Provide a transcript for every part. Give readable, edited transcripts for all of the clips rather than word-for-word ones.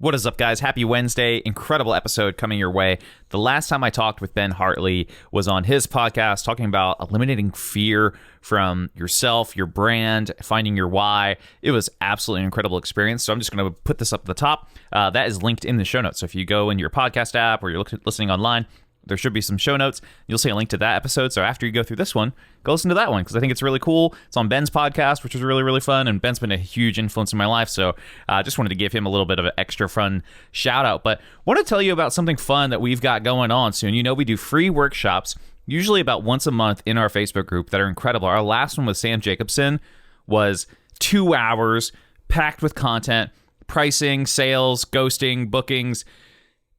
What is up, guys? Happy Wednesday. Incredible episode coming your way. The last time I talked with Ben Hartley was on his podcast talking about eliminating fear from yourself, your brand, finding your why. It was absolutely an incredible experience. So I'm just going to put this up at the top. That is linked in the show notes. So if you go in your podcast app or you're listening online, there should be some show notes. You'll see a link to that episode. So after you go through this one, go listen to that one because I think it's really cool. It's on Ben's podcast, which is really, really fun. And Ben's been a huge influence in my life. So I just wanted to give him a little bit of an extra fun shout out. But I want to tell you about something fun that we've got going on soon. You know, we do free workshops, usually about once a month in our Facebook group that are incredible. Our last one with Sam Jacobson was 2 hours packed with content, pricing, sales, ghosting, bookings,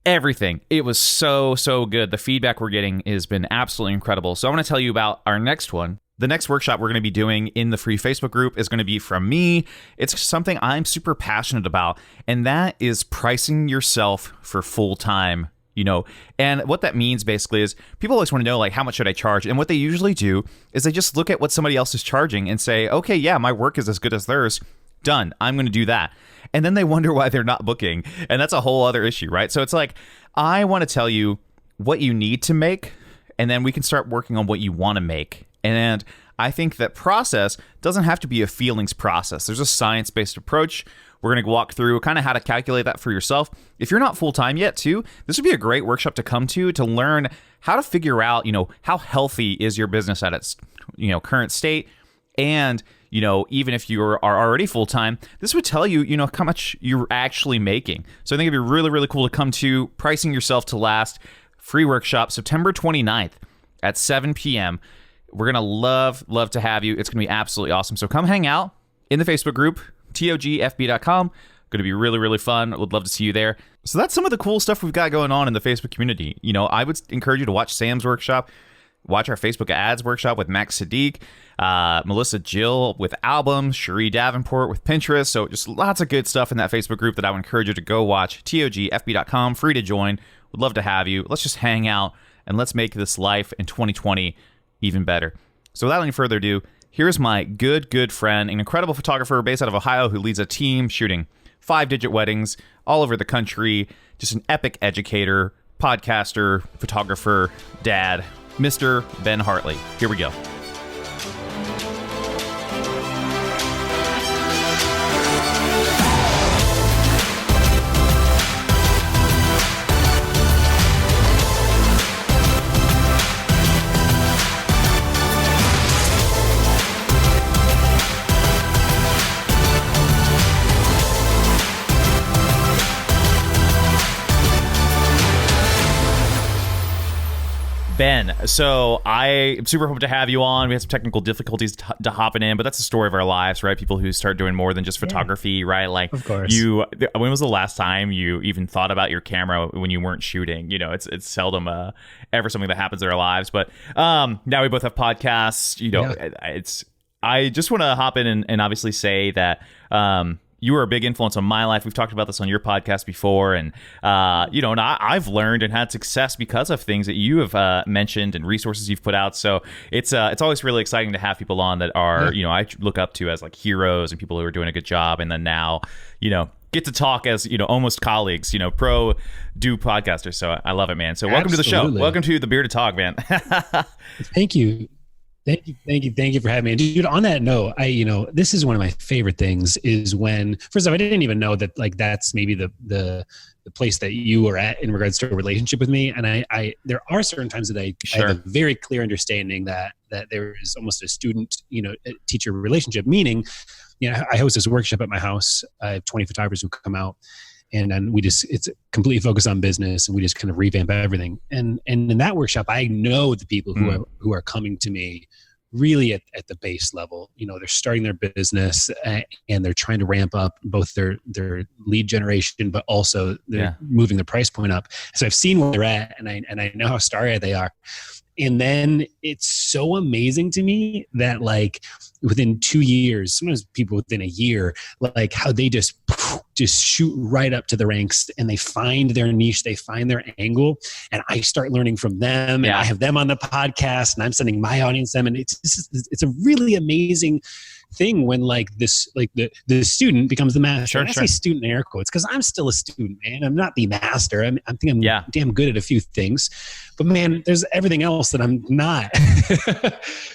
everything. It was so good. The feedback we're getting has been absolutely incredible. So I want to tell you about our next one. The next workshop we're going to be doing in the free Facebook group is going to be from me. It's something I'm super passionate about, and that is pricing yourself for full time. You know, and what that means basically is people always want to know, like, how much should I charge? And what they usually do is they just look at what somebody else is charging and say, okay, yeah, my work is as good as theirs. Done. I'm going to do that. And then they wonder why they're not booking. And that's a whole other issue, right? So it's like, I want to tell you what you need to make, and then we can start working on what you want to make. And I think that process doesn't have to be a feelings process. There's a science-based approach. We're going to walk through kind of how to calculate that for yourself. If you're not full-time yet, too, this would be a great workshop to come to learn how to figure out, you know, how healthy is your business at its, you know, current state. And you know, even if you are already full-time, this would tell you, you know, how much you're actually making. So I think it'd be really, really cool to come to Pricing Yourself to Last free workshop September 29th at 7 p.m. We're going to love to have you. It's going to be absolutely awesome. So come hang out in the Facebook group, togfb.com. Going to be really, really fun. Would love to see you there. So that's some of the cool stuff we've got going on in the Facebook community. You know, I would encourage you to watch Sam's workshop, watch our Facebook ads workshop with Max Sadiq, Melissa Jill with albums, Cherie Davenport with Pinterest. So just lots of good stuff in that Facebook group that I would encourage you to go watch. togfb.com, free to join. Would love to have you. Let's just hang out and let's make this life in 2020 even better. So without any further ado, here's my good friend, an incredible photographer based out of Ohio who leads a team shooting 5-digit weddings all over the country. Just an epic educator, podcaster, photographer, dad, Mr. Ben Hartley. Here we go. Ben, so I am super pumped to have you on. We had some technical difficulties to hopping in, but that's the story of our lives, right? People who start doing more than just photography, right? Like, of course. When was the last time you even thought about your camera when you weren't shooting? You know, it's seldom ever something that happens in our lives. But now we both have podcasts. You know, I just want to hop in and obviously say that you were a big influence on my life. We've talked about this on your podcast before. And, you know, and I've learned and had success because of things that you have mentioned and resources you've put out. So it's always really exciting to have people on that are, you know, I look up to as like heroes and people who are doing a good job. And then now, you know, get to talk as, you know, almost colleagues, you know, do podcasters. So I love it, man. So welcome to the show. Welcome to the Bearded Talk, man. Thank you. Thank you for having me. And dude, on that note, this is one of my favorite things is when, first off, I didn't even know that like that's maybe the place that you are at in regards to a relationship with me. And I there are certain times that I have a very clear understanding that there is almost a student, you know, teacher relationship, meaning, you know, I host this workshop at my house. I have 20 photographers who come out. And then it's completely focused on business, and we just kind of revamp everything. And in that workshop, I know the people who are coming to me really at the base level. You know, they're starting their business and they're trying to ramp up both their lead generation, but also they're moving the price point up. So I've seen where they're at, and I know how starry they are. And then it's so amazing to me that like within 2 years, sometimes people within a year, like how they just shoot right up to the ranks and they find their niche, they find their angle, and I start learning from them. And I have them on the podcast, and I'm sending my audience them, and it's a really amazing thing when like this, like the student becomes the master. Sure, And I sure. say student in air quotes because I'm still a student, man. I'm not the master. I think I'm damn good at a few things, but man, there's everything else that I'm not.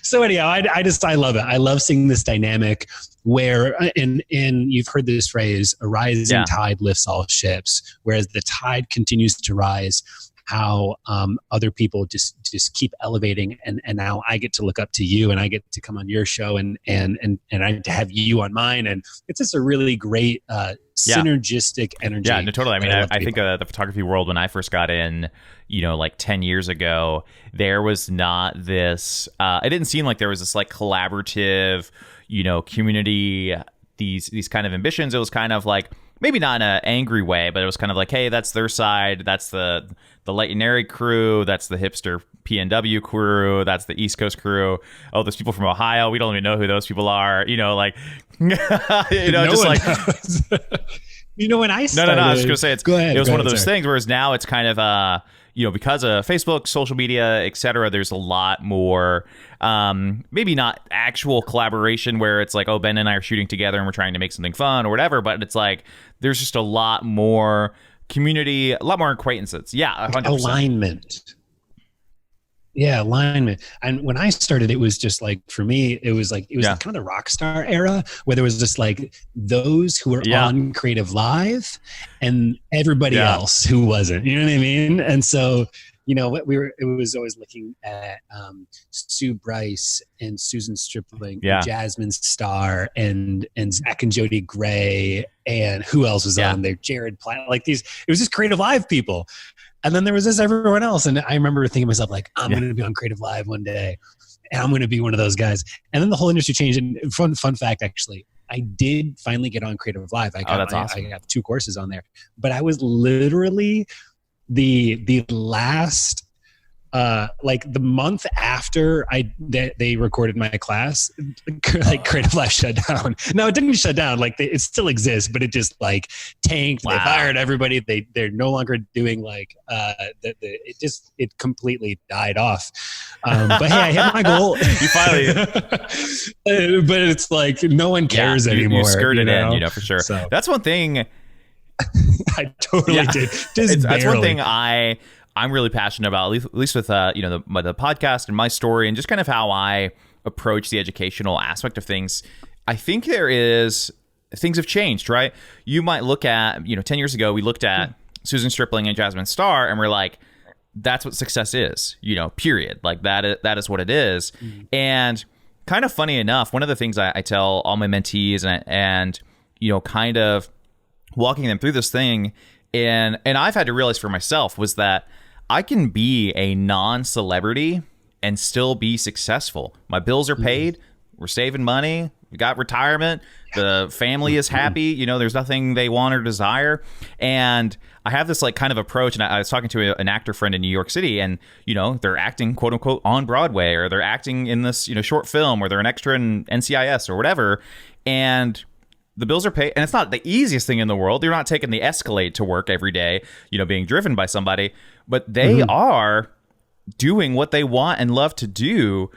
So anyhow, I love it. I love seeing this dynamic where, and you've heard this phrase, a rising tide lifts all ships, whereas the tide continues to rise, how other people just keep elevating, and now I get to look up to you, and I get to come on your show, and I have you on mine, and it's just a really great synergistic energy. Yeah, no, totally. I mean, I think the photography world, when I first got in, like 10 years ago, there was not this, it didn't seem like there was this like collaborative, community, these kind of ambitions. It was kind of like, maybe not in an angry way, but it was kind of like, hey, that's their side. That's the light and airy crew. That's the hipster PNW crew. That's the East Coast crew. Oh, there's people from Ohio. We don't even know who those people are. Like, no just like, knows. When I started, no. I was just gonna say it was one of those sorry. things. Whereas now it's kind of because of Facebook, social media, etc. There's a lot more, maybe not actual collaboration where it's like, oh, Ben and I are shooting together and we're trying to make something fun or whatever. But it's like there's just a lot more community, a lot more acquaintances. Yeah, 100%. Alignment. Yeah, alignment. And when I started, it was just like, for me, it was kind of the rock star era where there was just like those who were on Creative Live and everybody else who wasn't, you know what I mean? And so, it was always looking at Sue Bryce and Susan Stripling, and Jasmine Starr and Zach and Jody Gray, and who else was on there? Jared Platt, like these, it was just Creative Live people. And then there was everyone else. And I remember thinking to myself, like, I'm going to be on Creative Live one day, and I'm going to be one of those guys. And then the whole industry changed. And fun fact, actually, I did finally get on Creative Live. That's awesome. I got 2 courses on there. But I was literally the last, like the month after they recorded my class, like Creative Live shut down. No, it didn't shut down. Like it still exists, but it just like tanked. Wow. They fired everybody. They're no longer doing like it completely died off. But hey, I hit my goal. You finally, but it's like no one cares anymore. You skirted in, for sure. So. That's one thing. I totally did. That's one thing I'm really passionate about, at least with the podcast and my story, and just kind of how I approach the educational aspect of things. I think things have changed, right? You might look at 10 years ago, we looked at Susan Stripling and Jasmine Starr, and we're like, that's what success is, period. Like that is what it is. And kind of funny enough, one of the things I tell all my mentees and kind of walking them through this thing, and I've had to realize for myself, was that I can be a non-celebrity and still be successful. My bills are paid. We're saving money. We got retirement. The family is happy. There's nothing they want or desire. And I have this like kind of approach. And I was talking to an actor friend in New York City, and they're acting quote unquote on Broadway, or they're acting in this short film, or they're an extra in NCIS or whatever. And the bills are paid, and it's not the easiest thing in the world. You're not taking the Escalade to work every day, being driven by somebody, but they are doing what they want and love to do,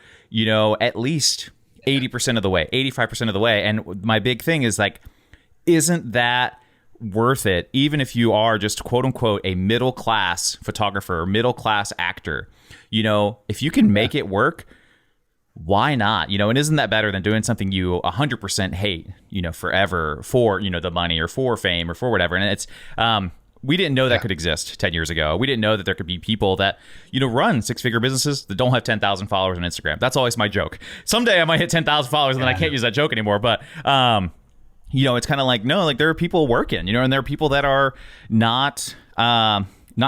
at least 80% of the way, 85% of the way. And my big thing is like, isn't that worth it? Even if you are just quote unquote a middle class photographer or middle class actor, if you can make it work, why not? And isn't that better than doing something you 100% hate, forever for, the money or for fame or for whatever? And it's, we didn't know that could exist 10 years ago. We didn't know that there could be people that, run 6-figure businesses that don't have 10,000 followers on Instagram. That's always my joke. Someday I might hit 10,000 followers and then I can't use that joke anymore. But, it's kind of like, no, like there are people working, and there are people that are not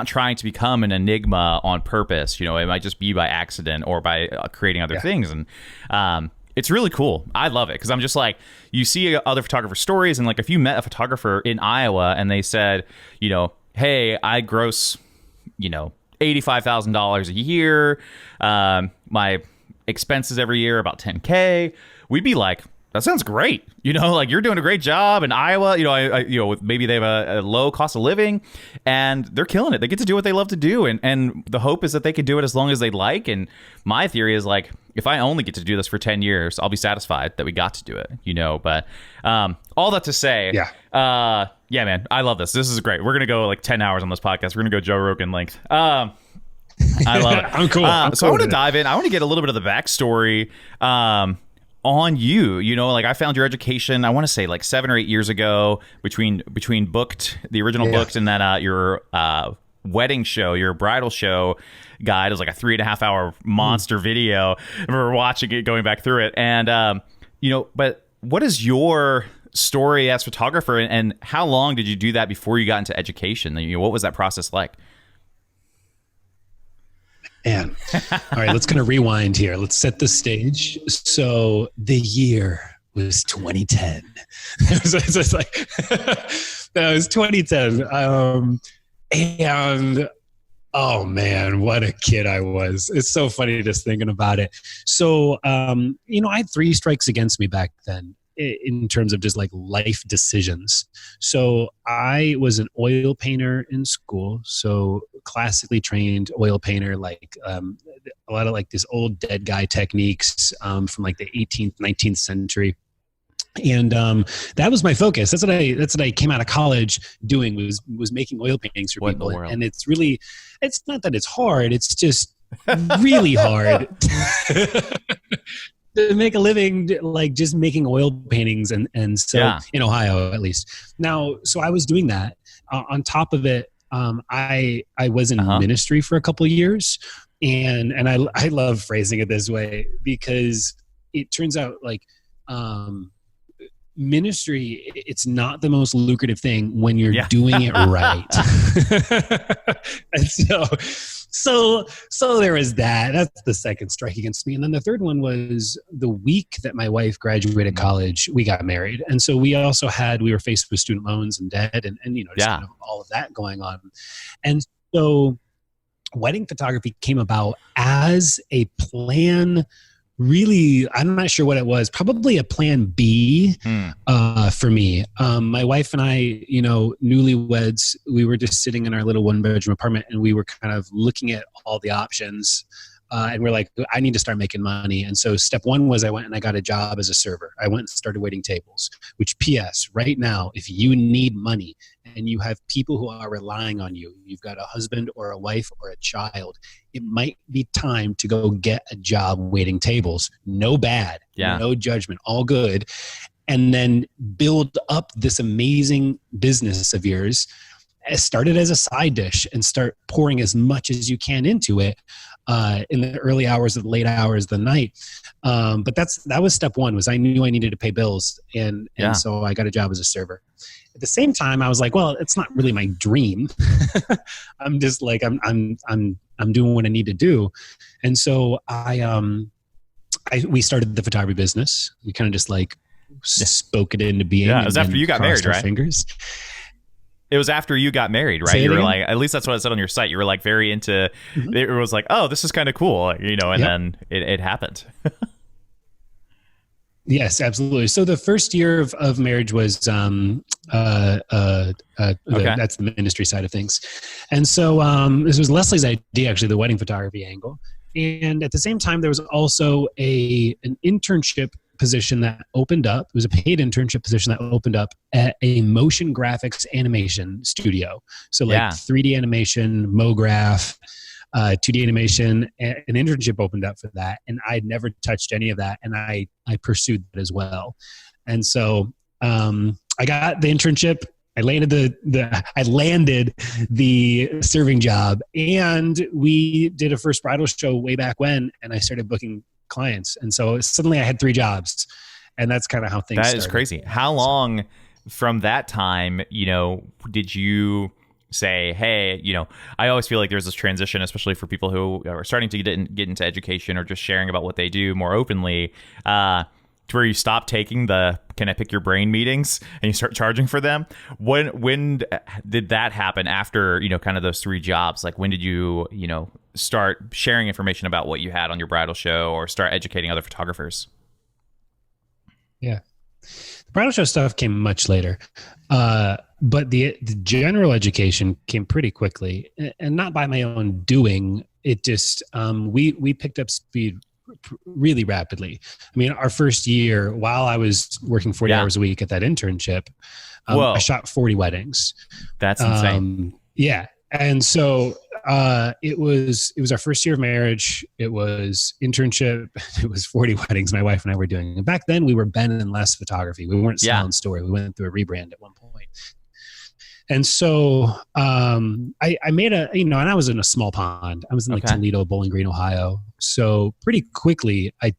trying to become an enigma on purpose. It might just be by accident or by creating other things. And it's really cool. I love it because I'm just like, you see other photographer stories, and like if you met a photographer in Iowa and they said, hey, I gross, $85,000 a year. My expenses every year about $10K. We'd be like, That sounds great. Like you're doing a great job in Iowa. With maybe they have a low cost of living, and they're killing it. They get to do what they love to do, and the hope is that they can do it as long as they like. And my theory is like, if I only get to do this for 10 years, I'll be satisfied that we got to do it. But all that to say, yeah, man, I love this. This is great. We're gonna go like 10 hours on this podcast. We're gonna go Joe Rogan length. I love it. I'm cool. So I want to dive in. I want to get a little bit of the backstory. On you, like I found your education, I want to say like 7 or 8 years ago between Booked, the original Booked, and then your wedding show, your bridal show guide. It was like a 3.5 hour monster video. I remember watching it, going back through it. And, but what is your story as photographer, and how long did you do that before you got into education? What was that process like? Man. All right, let's kind of rewind here. Let's set the stage. So the year was 2010. It was like, that was 2010. And oh man, what a kid I was. It's so funny just thinking about it. So, I had 3 strikes against me back then in terms of just like life decisions. So I was an oil painter in school. So classically trained oil painter, like a lot of like this old dead guy techniques from like the 18th, 19th century. And that was my focus. That's what I came out of college doing, was making oil paintings for people. And it's not that it's hard. It's just really hard to make a living, like just making oil paintings. And so in Ohio, at least. Now, so I was doing that. On top of it, I was in ministry for a couple of years, and I love phrasing it this way because it turns out like ministry, it's not the most lucrative thing when you're doing it right. And so there was that. That's the second strike against me. And then the third one was the week that my wife graduated college, we got married. And so we were faced with student loans and debt and just kind of all of that going on. And so wedding photography came about as a plan. Really, I'm not sure what it was. Probably a plan B for me. My wife and I, newlyweds, we were just sitting in our little 1-bedroom apartment, and we were kind of looking at all the options. And we're like, I need to start making money. And so step 1 was I went and I got a job as a server. I went and started waiting tables, which PS, right now, if you need money and you have people who are relying on you, you've got a husband or a wife or a child, it might be time to go get a job waiting tables. No bad, no judgment, all good. And then build up this amazing business of yours. Start it as a side dish and start pouring as much as you can into it in the early hours of the late hours of the night. But that was step 1, was I knew I needed to pay bills. And so I got a job as a server. At the same time, I was like, well, it's not really my dream. I'm just like, I'm doing what I need to do. And so we started the photography business. We kind of just like spoke it into being. Yeah, it was after you got married, right? Fingers. It was after you got married, right? You were like, at least that's what it said on your site. You were like very into, it was like, oh, this is kind of cool, and then it happened. Yes, absolutely. So the first year of marriage was, that's the ministry side of things. And so this was Leslie's idea, actually, the wedding photography angle. And at the same time, there was also an internship position that opened up. It was a paid internship position that opened up at a motion graphics animation studio. So like 3D animation, MoGraph, 2D animation, an internship opened up for that. And I'd never touched any of that. And I pursued that as well. And so I got the internship. I landed the serving job, and we did a first bridal show way back when, and I started booking clients. And so suddenly I had 3 jobs, and that's kind of how things started. That is crazy. How long from that time, did you say, hey, I always feel like there's this transition, especially for people who are starting to get into education or just sharing about what they do more openly, to where you stop taking the "can I pick your brain" meetings and you start charging for them. When did that happen after, kind of those 3 jobs? Like, when did you, start sharing information about what you had on your bridal show or start educating other photographers? Yeah. The bridal show stuff came much later. But the general education came pretty quickly, and not by my own doing. It just, we picked up speed really rapidly. I mean, our first year, while I was working 40 hours a week at that internship, I shot 40 weddings. That's insane. Yeah. And so it was our first year of marriage. It was internship. It was 40 weddings my wife and I were doing. And back then we were Ben and Les Photography. We weren't Silent Story. We went through a rebrand at one point. And so I made and I was in a small pond. I was in Toledo, Bowling Green, Ohio. So pretty quickly I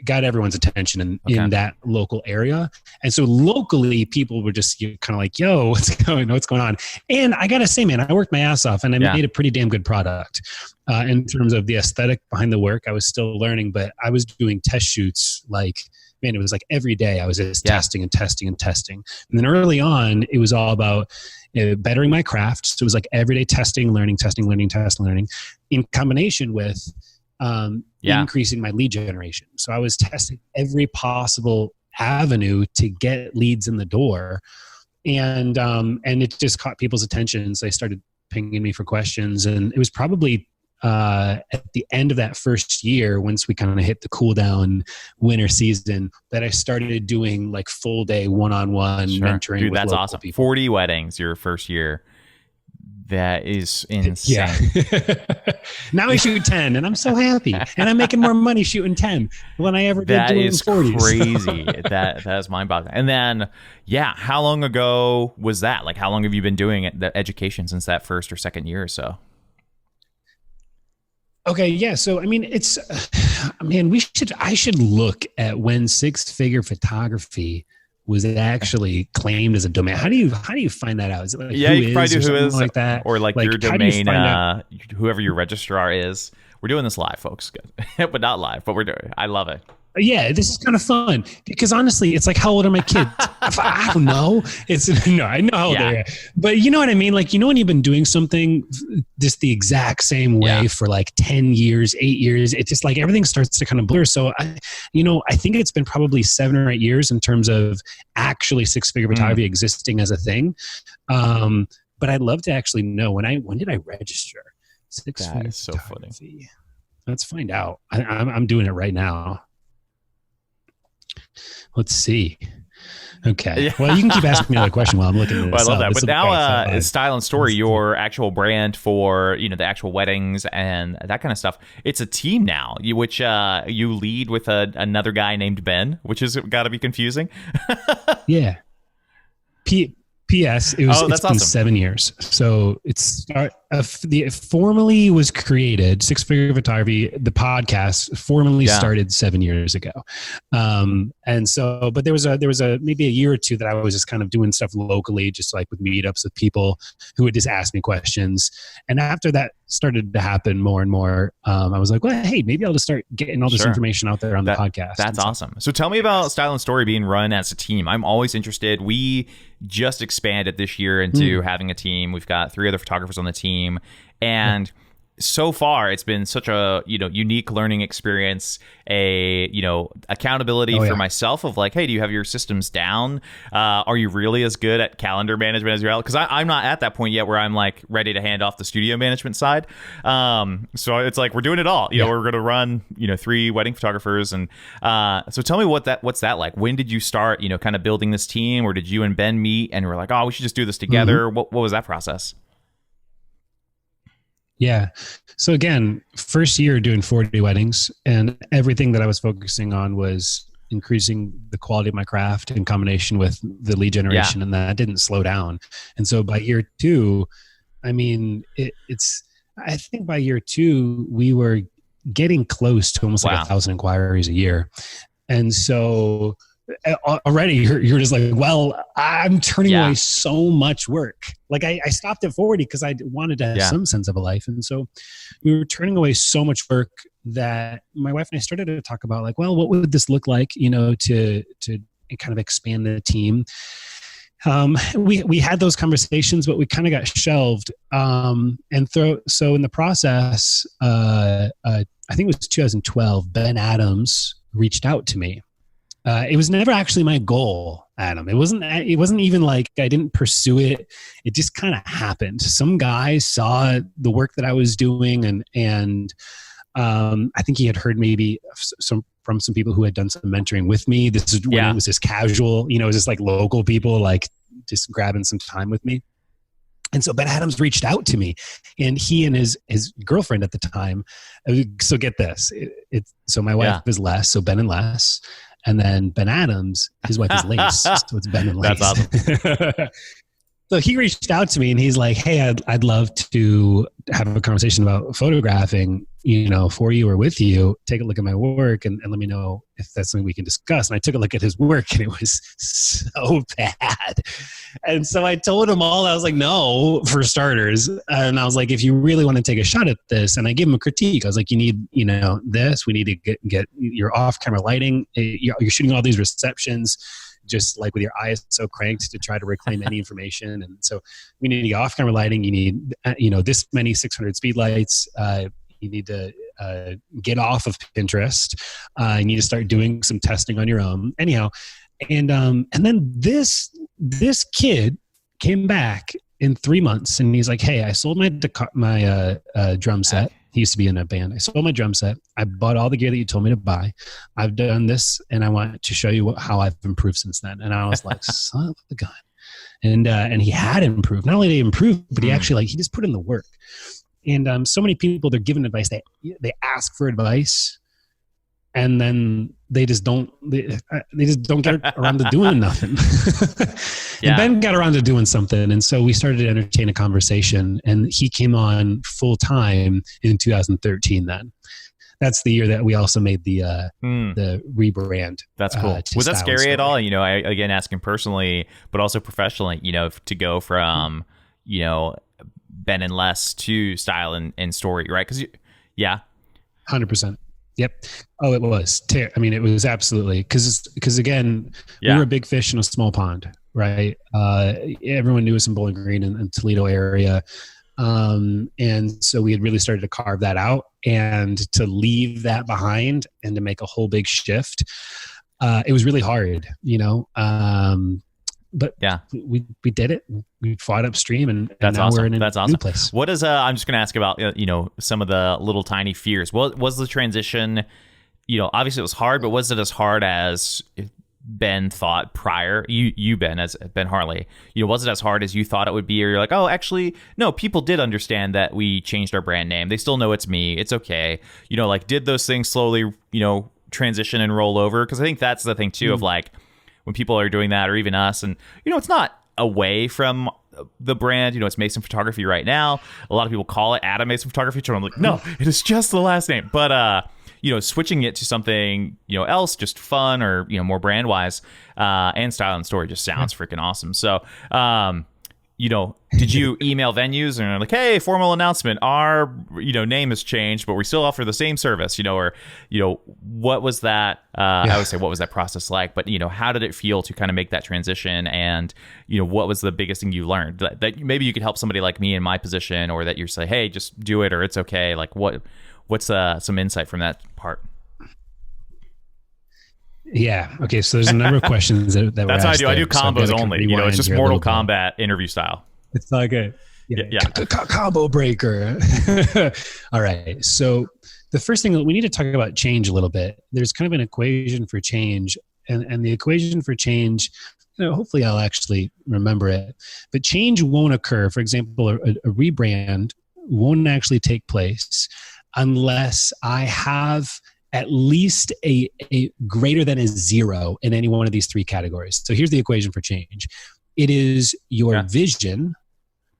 got everyone's attention in that local area. And so locally people were just kind of like, yo, what's going on? And I got to say, man, I worked my ass off and I made a pretty damn good product. In terms of the aesthetic behind the work, I was still learning, but I was doing test shoots it was like every day I was just testing and testing and testing. And then early on, it was all about bettering my craft. So it was like everyday testing, learning, in combination with increasing my lead generation. So I was testing every possible avenue to get leads in the door. And it just caught people's attention. So they started pinging me for questions. And it was probably at the end of that first year, once we kind of hit the cool down winter season, that I started doing like full day one-on-one mentoring. Dude, that's awesome. People. 40 weddings your first year. That is insane. Yeah. Now I shoot 10 and I'm so happy. And I'm making more money shooting 10 than I ever did doing 40. That is crazy. That is mind-boggling. And then, how long ago was that? Like, how long have you been doing the education since that first or second year or so? Okay. Yeah. So, I mean, I should look at when six-figure photography was actually claimed as a domain. How do you find that out? Is it like you can probably do who is like that, or like your domain, whoever your registrar is. We're doing this live, folks, but not live. But we're doing. I love it. Yeah, this is kind of fun because honestly, it's like, how old are my kids? I don't know. I know how old they are, but you know what I mean? Like, when you've been doing something just the exact same way for like 10 years, 8 years, it's just like everything starts to kind of blur. So I think it's been probably 7 or 8 years in terms of actually six-figure photography existing as a thing. But I'd love to actually know when did I register? That is so funny. Let's find out. I'm doing it right now. Let's see. Okay. Well, you can keep asking me another question while I'm looking at this. I love that. But now, Style and Story, your actual brand for the actual weddings and that kind of stuff, it's a team now, which you lead with another guy named Ben, which has got to be confusing. Yeah. P.S. It's been awesome. 7 years. So it formally was created. Six-Figure Photography, the podcast, formally started 7 years ago. And so, but there was maybe a year or two that I was just kind of doing stuff locally, just like with meetups with people who would just ask me questions. And after that started to happen more and more, I was like, well, hey, maybe I'll just start getting all this information out there on the podcast. That's awesome. So tell me about Style and Story being run as a team. I'm always interested. We just expanded this year into having a team. We've got 3 other photographers on the team, and so far it's been such a unique learning experience, accountability for myself of like, hey, do you have your systems down? Are you really as good at calendar management as you are? Because I'm not at that point yet where I'm like ready to hand off the studio management side. So it's like we're doing it all. We're going to run 3 wedding photographers, and so tell me what's that like? When did you start kind of building this team, or did you and Ben meet and we're like, oh, we should just do this together? What was that process? Yeah. So again, first year doing 40 weddings, and everything that I was focusing on was increasing the quality of my craft in combination with the lead generation, and that didn't slow down. And so by year 2, I mean, I think by year 2, we were getting close to almost like 1,000 inquiries a year. And so already you're just like, well, I'm turning away so much work. Like I stopped at 40 because I wanted to have some sense of a life. And so we were turning away so much work that my wife and I started to talk about like, well, what would this look like, to kind of expand the team. We had those conversations, but we kind of got shelved. So in the process, I think it was 2012, Ben Adams reached out to me. It was never actually my goal, Adam. It wasn't even like I didn't pursue it. It just kind of happened. Some guy saw the work that I was doing, and I think he had heard maybe from some people who had done some mentoring with me. This is when it was just casual, it was just like local people, like just grabbing some time with me. And so Ben Adams reached out to me, and he and his girlfriend at the time. So get this. So my wife is Les, so Ben and Les. And then Ben Adams, his wife is Lace. So it's Ben and Lace. That's awesome. So he reached out to me and he's like, hey, I'd love to have a conversation about photographing, for you or with you. Take a look at my work and let me know if that's something we can discuss. And I took a look at his work and it was so bad. And so I told him all. I was like, no, for starters. And I was like, if you really want to take a shot at this, and I gave him a critique. I was like, you need, this. We need to get your off-camera lighting. You're shooting all these receptions just like with your eyes so cranked to try to reclaim any information. And so we need to get off-camera lighting. You need, this many 600 speed lights. You need to get off of Pinterest. You need to start doing some testing on your own. Anyhow, and then this kid came back in 3 months, and he's like, "Hey, I sold my drum set. He used to be in a band. I sold my drum set. I bought all the gear that you told me to buy. I've done this, and I want to show you how I've improved since then." And I was like, "Son of a gun!" And he had improved. Not only did he improve, but he actually he just put in the work. And so many people, they're given advice. They ask for advice, and then they just don't get around to doing nothing. And Ben got around to doing something, and so we started to entertain a conversation. And he came on full time in 2013. Then that's the year that we also made the rebrand. That's cool. Was that scary at all? Again, asking personally, but also professionally. To go from Ben and Les to Style and Story, right? Because 100%. Yep. Oh, it was. It was absolutely because again, we were a big fish in a small pond, right? Everyone knew us in Bowling Green and Toledo area, and so we had really started to carve that out, and to leave that behind and to make a whole big shift. It was really hard, But we did it. We fought upstream, and now we're in a new place. What is I'm just going to ask about some of the little tiny fears. What was the transition? Obviously it was hard, but was it as hard as Ben thought prior? You Ben, as Ben Hartley, was it as hard as you thought it would be? Or you're like, oh, actually, no, people did understand that we changed our brand name. They still know it's me. It's okay. Did those things slowly, transition and roll over? Because I think that's the thing too of like, when people are doing that, or even us, and it's not away from the brand. It's Mason Photography right now. A lot of people call it Adam Mason Photography. So I'm like, no, it is just the last name. But switching it to something else, just fun or more brand wise, and Style and Story just sounds freaking awesome. So did you email venues and like, hey, formal announcement, our name has changed, but we still offer the same service, or what was that? I would say, what was that process like? But how did it feel to kind of make that transition? And what was the biggest thing you learned that maybe you could help somebody like me in my position, or that you say, hey, just do it, or it's okay. Like what's some insight from that part? Yeah. Okay. So there's a number of questions that that's how I do. I do combos only. It's just Mortal Kombat interview style. It's like a combo breaker. All right. So the first thing that we need to talk about change a little bit. There's kind of an equation for change, and the equation for change, hopefully I'll actually remember it, but change won't occur. For example, a rebrand won't actually take place unless I have at least a greater than a 0 in any one of these three categories. So here's the equation for change. It is your vision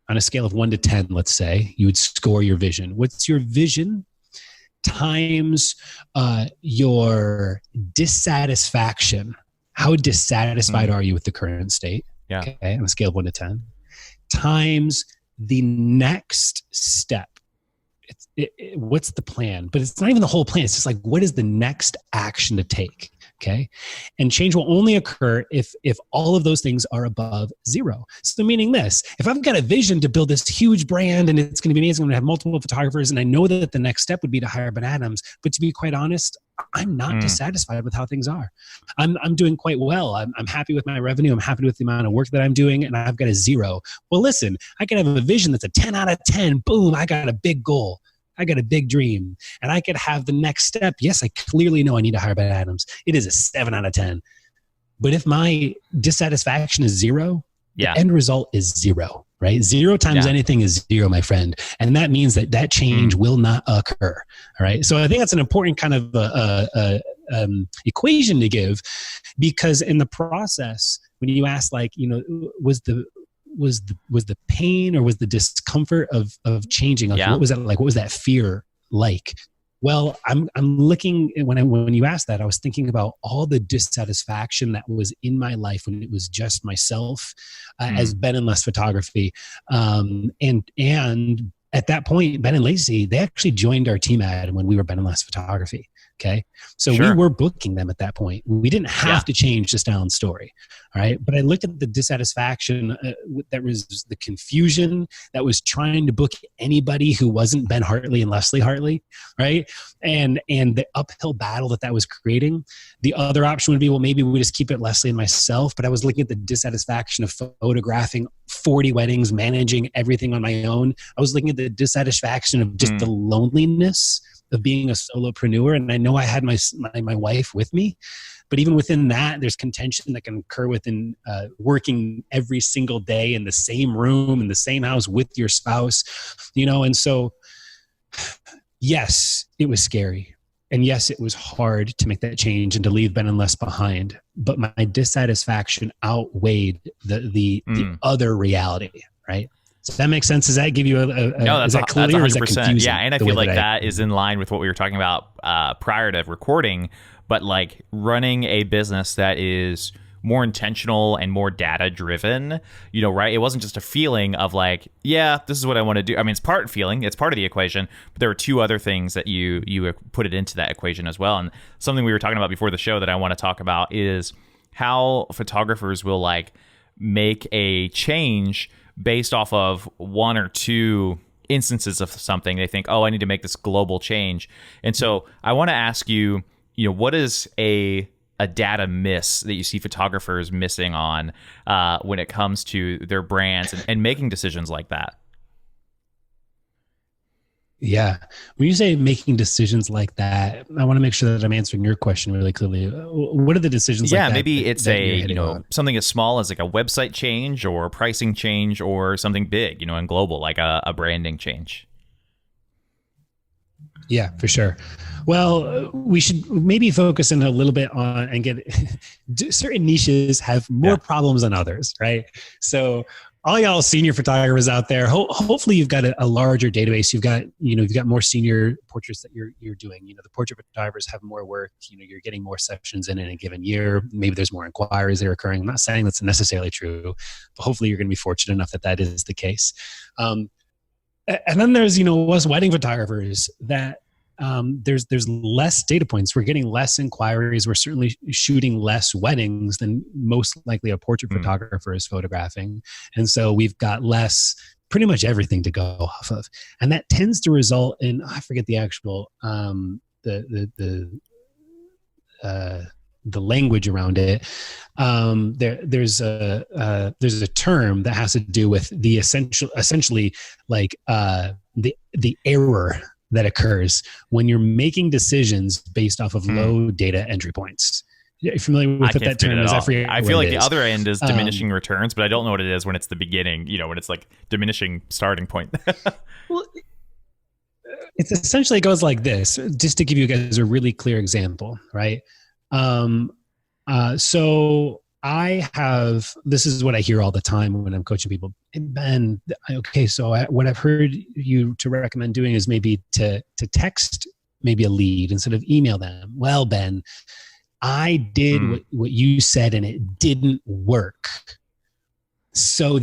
on a scale of 1 to 10, let's say. You would score your vision. What's your vision times your dissatisfaction? How dissatisfied are you with the current state? Okay, on a scale of 1 to 10. Times the next step. What's the plan? But it's not even the whole plan. It's just like, what is the next action to take? Okay. And change will only occur if all of those things are above zero. So meaning this, if I've got a vision to build this huge brand and it's going to be amazing, I'm going to have multiple photographers, and I know that the next step would be to hire Ben Adams. But to be quite honest, I'm not dissatisfied with how things are. I'm doing quite well. I'm happy with my revenue. I'm happy with the amount of work that I'm doing, and I've got a 0. Well, listen, I can have a vision that's a 10 out of 10. Boom, I got a big goal. I got a big dream, and I could have the next step. Yes, I clearly know I need to hire Ben Adams. It is a 7 out of 10. But if my dissatisfaction is 0, the end result is 0, right? 0 times anything is 0, my friend. And that means that change will not occur. All right. So I think that's an important kind of equation to give, because in the process, when you ask, like, was the pain or was the discomfort of changing? Like, what was that like? What was that fear like? Well, I'm looking, when you asked that, I was thinking about all the dissatisfaction that was in my life when it was just myself as Ben and Les Photography. And at that point, Ben and Lacey, they actually joined our team ad when we were Ben and Les Photography. Okay. So we were booking them at that point. We didn't have to change the style and story. All right. But I looked at the dissatisfaction that was the confusion that was trying to book anybody who wasn't Ben Hartley and Leslie Hartley. Right. And the uphill battle that was creating. The other option would be, well, maybe we just keep it Leslie and myself. But I was looking at the dissatisfaction of photographing 40 weddings, managing everything on my own. I was looking at the dissatisfaction of just the loneliness of being a solopreneur. And I know I had my wife with me, but even within that, there's contention that can occur within working every single day in the same room, in the same house with your spouse, and so yes, it was scary. And yes, it was hard to make that change and to leave Ben and Les behind, but my dissatisfaction outweighed the other reality, right? Does that make sense? Does that give you is that clear? That's 100%. Or is that confusing? Yeah, and I feel like that is in line with what we were talking about prior to recording, but like running a business that is more intentional and more data driven, right? It wasn't just a feeling of like, yeah, this is what I want to do. I mean, it's part feeling, it's part of the equation, but there were 2 other things that you put it into that equation as well. And something we were talking about before the show that I want to talk about is how photographers will like make a change based off of 1 or 2 instances of something. They think, oh, I need to make this global change. And so I want to ask you, what is a data miss that you see photographers missing on when it comes to their brands and making decisions like that? Yeah. When you say making decisions like that, I want to make sure that I'm answering your question really clearly. What are the decisions like that? Yeah, maybe it's something as small as like a website change or a pricing change, or something big, and global, like a branding change. Yeah, for sure. Well, we should maybe focus in a little bit on and get certain niches have more problems than others, right? So all y'all senior photographers out there, hopefully you've got a larger database. You've got more senior portraits that you're doing. The portrait photographers have more work. You're getting more sessions in a given year. Maybe there's more inquiries that are occurring. I'm not saying that's necessarily true, but hopefully you're going to be fortunate enough that is the case. And then there's us wedding photographers that there's less data points. We're getting less inquiries. We're certainly shooting less weddings than most likely a portrait photographer is photographing. And so we've got pretty much everything to go off of. And that tends to result in, I forget the actual, the language around it. There's a term that has to do with the essentially like the error that occurs when you're making decisions based off of low data entry points. Are you familiar with what that term is? I feel like the other end is diminishing returns, but I don't know what it is when it's the beginning, when it's like diminishing starting point. Well, it's essentially, it goes like this, just to give you guys a really clear example, right? So this is what I hear all the time when I'm coaching people. Hey, Ben, okay, so what I've heard you to recommend doing is maybe to text maybe a lead instead of email them. Well, Ben, I did what you said and it didn't work. So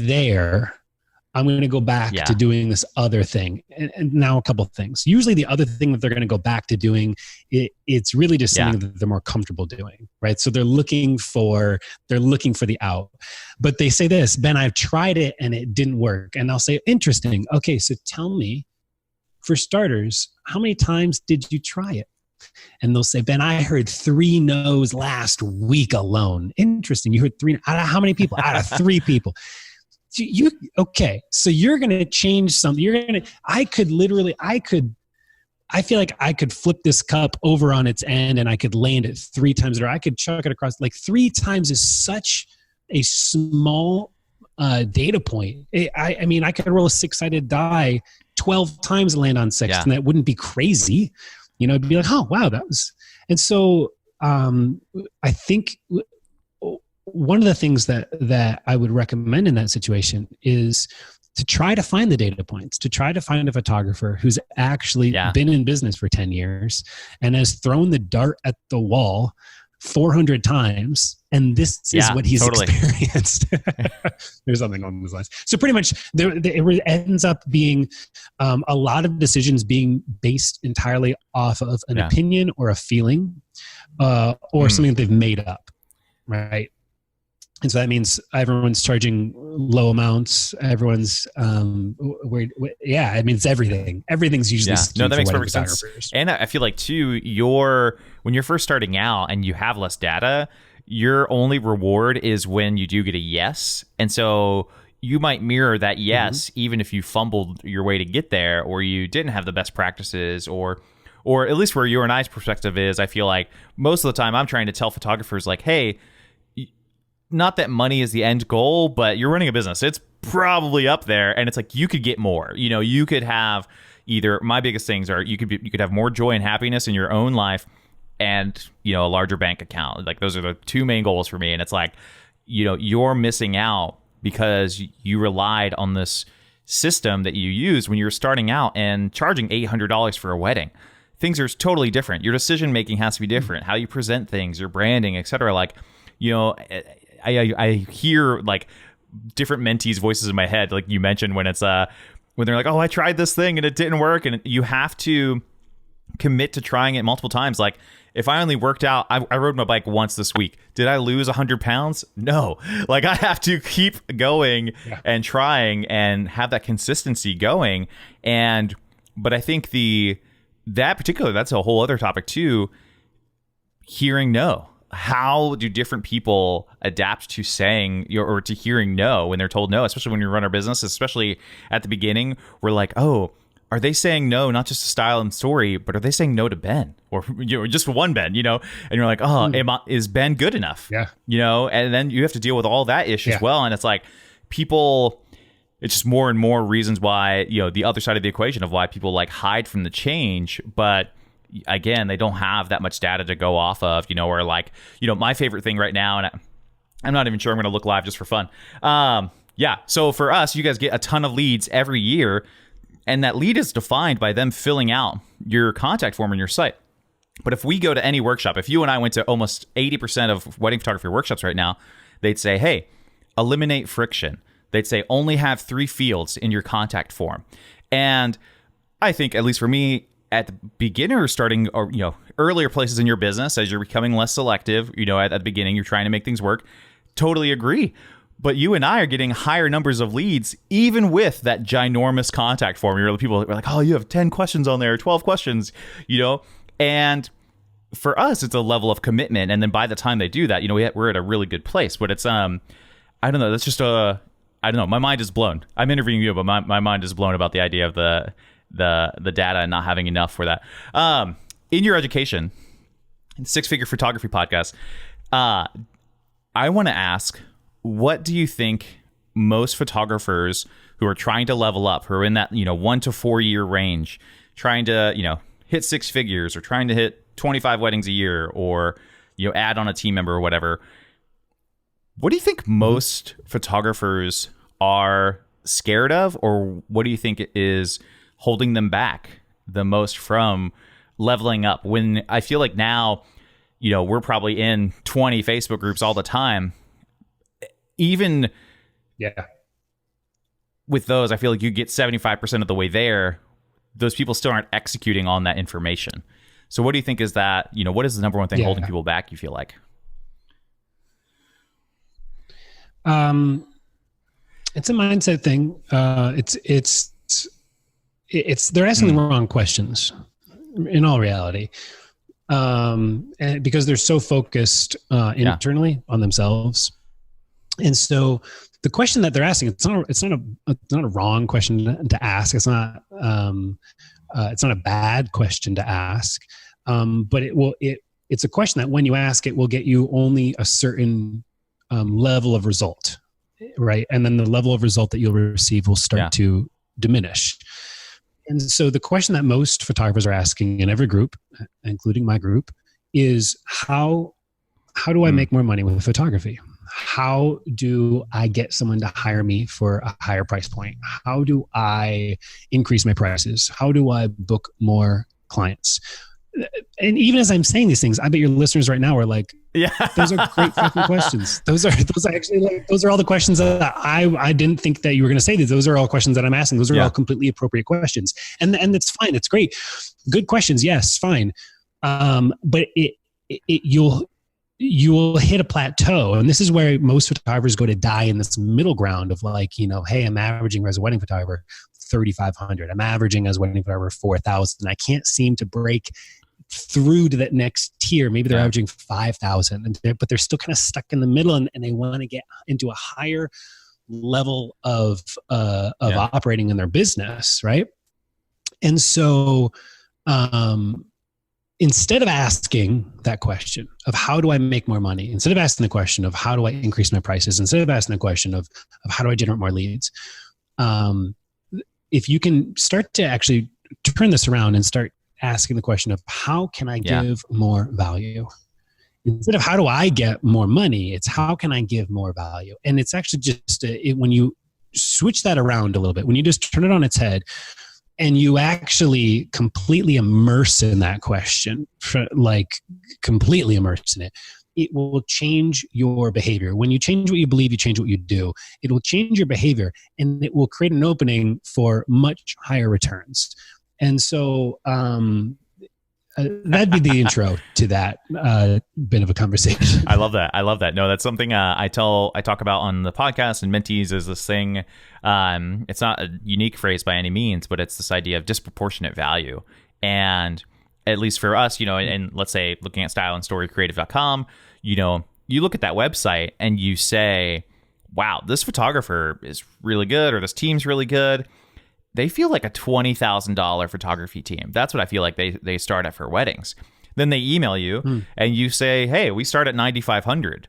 I'm going to go back to doing this other thing. And now a couple of things. Usually the other thing that they're going to go back to doing, it's really just something that they're more comfortable doing, right? So they're looking for the out. But they say this, Ben, I've tried it and it didn't work. And I'll say, interesting. Okay, so tell me, for starters, how many times did you try it? And they'll say, Ben, I heard 3 no's last week alone. Interesting. You heard 3. Out of how many people? Out of 3 people. Okay, so you're going to change something. I feel like I could flip this cup over on its end and I could land it 3 times, or I could chuck it across. Like 3 times is such a small data point. I mean, I could roll a 6-sided die 12 times and land on 6, and that wouldn't be crazy. It'd be like, oh, wow, that was. And so I think one of the things that I would recommend in that situation is to try to find the data points, to try to find a photographer who's actually been in business for 10 years and has thrown the dart at the wall 400 times. And this is what he's experienced. There's something along those lines. So pretty much it ends up being a lot of decisions being based entirely off of an opinion or a feeling or something that they've made up, right? And so that means everyone's charging low amounts. Everyone's, it means everything. Everything's usually no, that makes perfect sense. And I feel like too, when you're first starting out and you have less data, your only reward is when you do get a yes. And so you might mirror that yes, even if you fumbled your way to get there, or you didn't have the best practices, or at least where your and I's perspective is. I feel like most of the time I'm trying to tell photographers like, hey, not that money is the end goal, but you're running a business. It's probably up there, and it's like you could get more. You could have either, my biggest things are you could have more joy and happiness in your own life, and a larger bank account. Like those are the 2 main goals for me. And it's like you're missing out because you relied on this system that you used when you were starting out and charging $800 for a wedding. Things are totally different. Your decision making has to be different. How you present things, your branding, etc. Like I hear like different mentees' voices in my head, like you mentioned, when it's when they're like, oh, I tried this thing and it didn't work, and you have to commit to trying it multiple times. Like if I only worked out, I rode my bike once this week. Did I lose 100 pounds? No. Like I have to keep going and trying and have that consistency going. But I think that's a whole other topic too. Hearing no. How do different people adapt to saying or to hearing no when they're told no, especially when you run our business, especially at the beginning? We're like, oh, are they saying no, not just to style and story, but are they saying no to Ben or just one Ben, and you're like, oh, is Ben good enough? Yeah. And then you have to deal with all that issue as well. And it's like people, it's just more and more reasons why, the other side of the equation of why people like hide from the change. But again, they don't have that much data to go off of, or like, my favorite thing right now, and I'm not even sure I'm going to look live just for fun. So for us, you guys get a ton of leads every year, and that lead is defined by them filling out your contact form on your site. But if we go to any workshop, if you and I went to almost 80% of wedding photography workshops right now, they'd say, hey, eliminate friction. They'd say only have 3 fields in your contact form. And I think, at least for me, at the beginner starting, or earlier places in your business, as you're becoming less selective, at the beginning you're trying to make things work, totally agree. But you and I are getting higher numbers of leads even with that ginormous contact form. People are like, oh, you have 10 questions on there, 12 questions, and for us it's a level of commitment. And then by the time they do that, we're at a really good place. But it's I don't know, that's just I don't know, my mind is blown. I'm interviewing you, but my mind is blown about the idea of the data and not having enough for that. In your education, 6-Figure Photography Podcast, I want to ask, what do you think most photographers who are trying to level up, who are in that 1 to 4 year range, trying to hit 6 figures, or trying to hit 25 weddings a year, or add on a team member or whatever, what do you think most photographers are scared of, or what do you think is holding them back the most from leveling up? When I feel like now, we're probably in 20 Facebook groups all the time. Even with those, I feel like you get 75% of the way there. Those people still aren't executing on that information. So what do you think is that, what is the number one thing holding people back, you feel like? It's a mindset thing. They're asking the wrong questions in all reality. And because they're so focused internally on themselves. And so the question that they're asking, it's not a wrong question to ask. It's not a bad question to ask. But it's a question that when you ask, it will get you only a certain level of result, right? And then the level of result that you'll receive will start to diminish. And so the question that most photographers are asking in every group, including my group, is how do I make more money with photography? How do I get someone to hire me for a higher price point? How do I increase my prices? How do I book more clients? And even as I'm saying these things, I bet your listeners right now are like, those are great fucking questions. Those are actually those are all the questions that I didn't think that you were going to say these. Those are all questions that I'm asking. Those are all completely appropriate questions. And it's fine. It's great. Good questions. Yes. Fine. But you'll hit a plateau. And this is where most photographers go to die, in this middle ground of like, hey, I'm averaging as a wedding photographer 3,500. I'm averaging as a wedding photographer 4,000. I can't seem to break through to that next tier. Maybe they're averaging 5,000, but they're still kind of stuck in the middle, and they want to get into a higher level of operating in their business, right? And so instead of asking that question of how do I make more money, instead of asking the question of how do I increase my prices, instead of asking the question of how do I generate more leads, if you can start to actually turn this around and start asking the question of how can I give more value? Instead of how do I get more money, it's how can I give more value? And it's actually just when you switch that around a little bit, when you just turn it on its head and you actually completely immerse in that question, completely immerse in it, it will change your behavior. When you change what you believe, you change what you do. It will change your behavior, and it will create an opening for much higher returns. And so that'd be the intro to that bit of a conversation. I love that. No, that's something I talk about on the podcast and mentees is this thing. It's not a unique phrase by any means, but it's this idea of disproportionate value. And at least for us, and let's say looking at styleandstorycreative.com, you look at that website and you say, wow, this photographer is really good, or this team's really good. They feel like a $20,000 photography team. That's what I feel like they start at for weddings. Then they email you and you say, hey, we start at $9,500.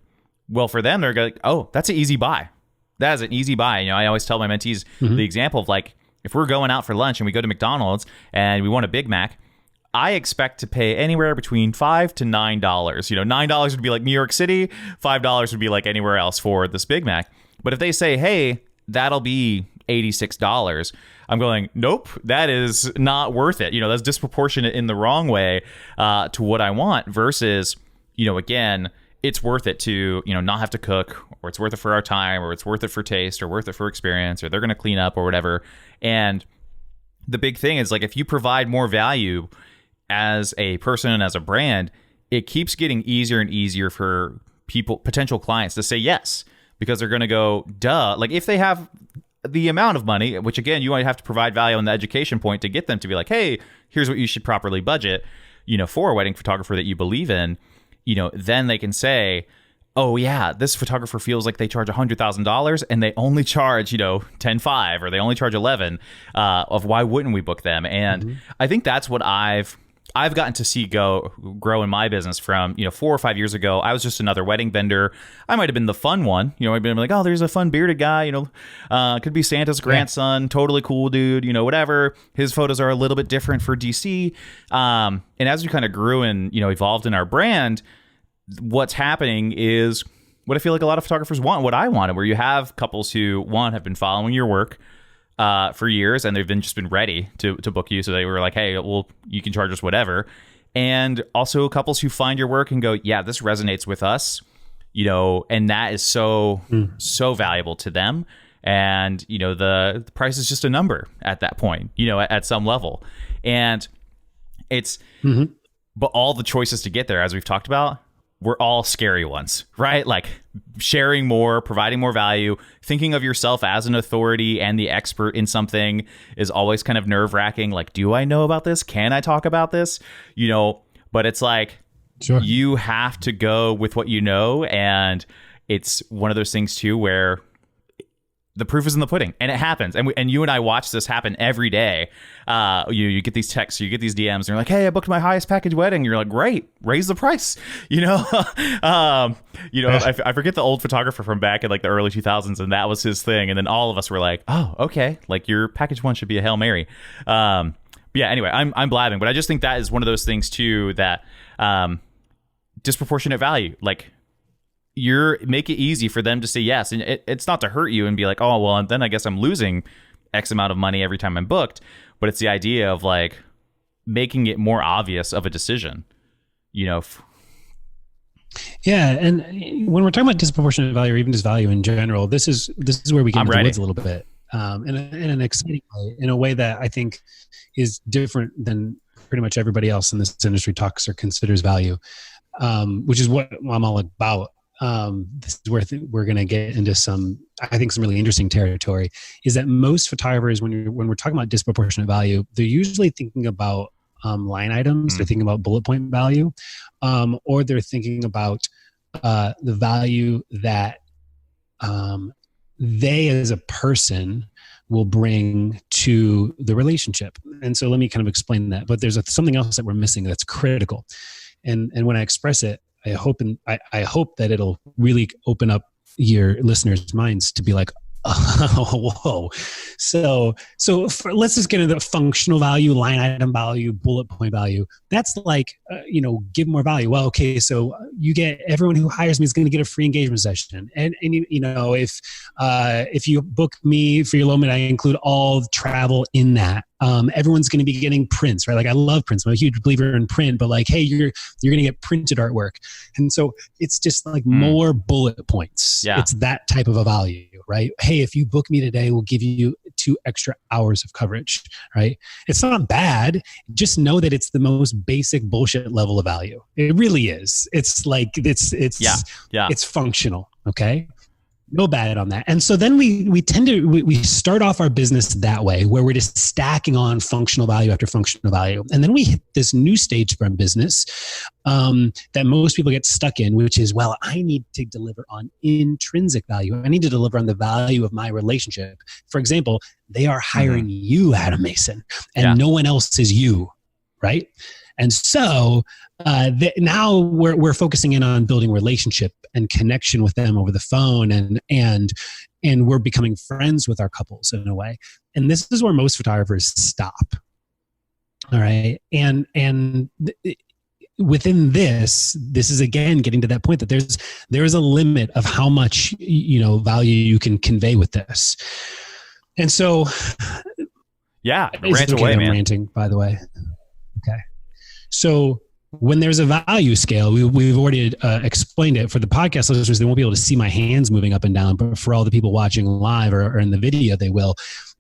Well, for them, they're like, oh, that's an easy buy. That is an easy buy. I always tell my mentees the example of like, if we're going out for lunch and we go to McDonald's and we want a Big Mac, I expect to pay anywhere between $5 to $9. $9 would be like New York City. $5 would be like anywhere else for this Big Mac. But if they say, hey, that'll be $86, I'm going, nope, that is not worth it. That's disproportionate in the wrong way to what I want versus, again, it's worth it to, not have to cook, or it's worth it for our time, or it's worth it for taste, or worth it for experience, or they're going to clean up or whatever. And the big thing is like, if you provide more value as a person and as a brand, it keeps getting easier and easier for potential clients to say yes, because they're going to go, duh. Like if they have the amount of money, which again, you might have to provide value on the education point to get them to be like, hey, here's what you should properly budget, for a wedding photographer that you believe in, then they can say, oh yeah, this photographer feels like they charge $100,000 and they only charge, 10.5 or they only charge 11 of why wouldn't we book them? And I think that's what I've gotten to see grow in my business from, 4 or 5 years ago. I was just another wedding vendor. I might have been the fun one. I'd been like, oh, there's a fun bearded guy, could be Santa's grandson, totally cool dude, whatever. His photos are a little bit different for DC. And as we kind of grew and, evolved in our brand, what's happening is what I feel like a lot of photographers want, what I wanted, where you have couples who, one, have been following your work for years, and they've just been ready to book you. So they were like, hey, well, you can charge us whatever. And also couples who find your work and go, yeah, this resonates with us, and that is so valuable to them. and the price is just a number at that point, at some level. And it's but all the choices to get there, as we've talked about, were all scary ones, right? Like sharing more, providing more value, thinking of yourself as an authority and the expert in something is always kind of nerve-wracking. Like, do I know about this? Can I talk about this? But it's like, sure, you have to go with what you know. And it's one of those things too, where the proof is in the pudding, and it happens. And you and I watch this happen every day. You get these texts, you get these DMs, and you're like, "Hey, I booked my highest package wedding." You're like, "Great, raise the price." I forget the old photographer from back in like the early 2000s, and that was his thing. And then all of us were like, "Oh, okay, like your package one should be a Hail Mary." But yeah, anyway, I'm blabbing, but I just think that is one of those things too that disproportionate value, like. Make it easy for them to say yes. And it's not to hurt you and be like, oh, well, then I guess I'm losing X amount of money every time I'm booked. But it's the idea of like making it more obvious of a decision, Yeah. And when we're talking about disproportionate value or even just value in general, this is where we get into the woods a little bit in an exciting way, in a way that I think is different than pretty much everybody else in this industry talks or considers value, which is what I'm all about. This is where we're going to get into some really interesting territory, is that most photographers, when we're talking about disproportionate value, they're usually thinking about line items. They're thinking about bullet point value, or they're thinking about the value that they as a person will bring to the relationship. And so let me kind of explain that. But there's something else that we're missing that's critical. And when I express it, I hope that it'll really open up your listeners' minds to be like, oh, whoa. So let's just get into functional value, line item value, bullet point value. That's like, give more value. Well, okay, so you get, everyone who hires me is going to get a free engagement session. And if you book me for your low mid, I include all travel in that. Everyone's going to be getting prints, right? Like I love prints. I'm a huge believer in print, but like, hey, you're going to get printed artwork. And so it's just like more bullet points. Yeah. It's that type of a value, right? Hey, if you book me today, we'll give you 2 extra hours of coverage, right? It's not bad. Just know that it's the most basic bullshit level of value. It really is. It's like, it's functional. Okay. No bad on that. And so then we tend to, we start off our business that way, where we're just stacking on functional value after functional value. And then we hit this new stage from business that most people get stuck in, which is, well, I need to deliver on intrinsic value. I need to deliver on the value of my relationship. For example, they are hiring you, Adam Mason, and no one else is you, right? And so now we're focusing in on building relationship and connection with them over the phone, and we're becoming friends with our couples in a way. And this is where most photographers stop. All right, and within this is again getting to that point that there is a limit of how much value you can convey with this. And so, rant away, man. I'm ranting, by the way. Okay. So when there's a value scale, we've already explained it for the podcast listeners. They won't be able to see my hands moving up and down, but for all the people watching live or in the video, they will.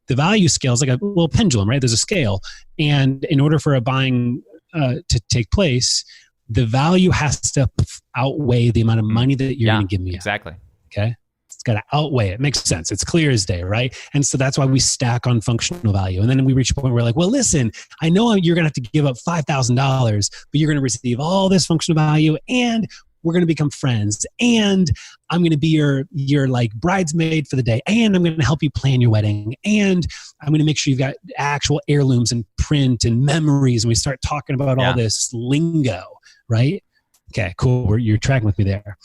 The value scale is like a little pendulum, right? There's a scale. And in order for a buying to take place, the value has to outweigh the amount of money that you're going to give me. Exactly. Okay. It's got to outweigh it. Makes sense. It's clear as day, right? And so that's why we stack on functional value. And then we reach a point where we're like, well, listen, I know you're going to have to give up $5,000, but you're going to receive all this functional value, and we're going to become friends, and I'm going to be your like bridesmaid for the day, and I'm going to help you plan your wedding, and I'm going to make sure you've got actual heirlooms and print and memories. And we start talking about all this lingo, right? Okay, cool. You're tracking with me there.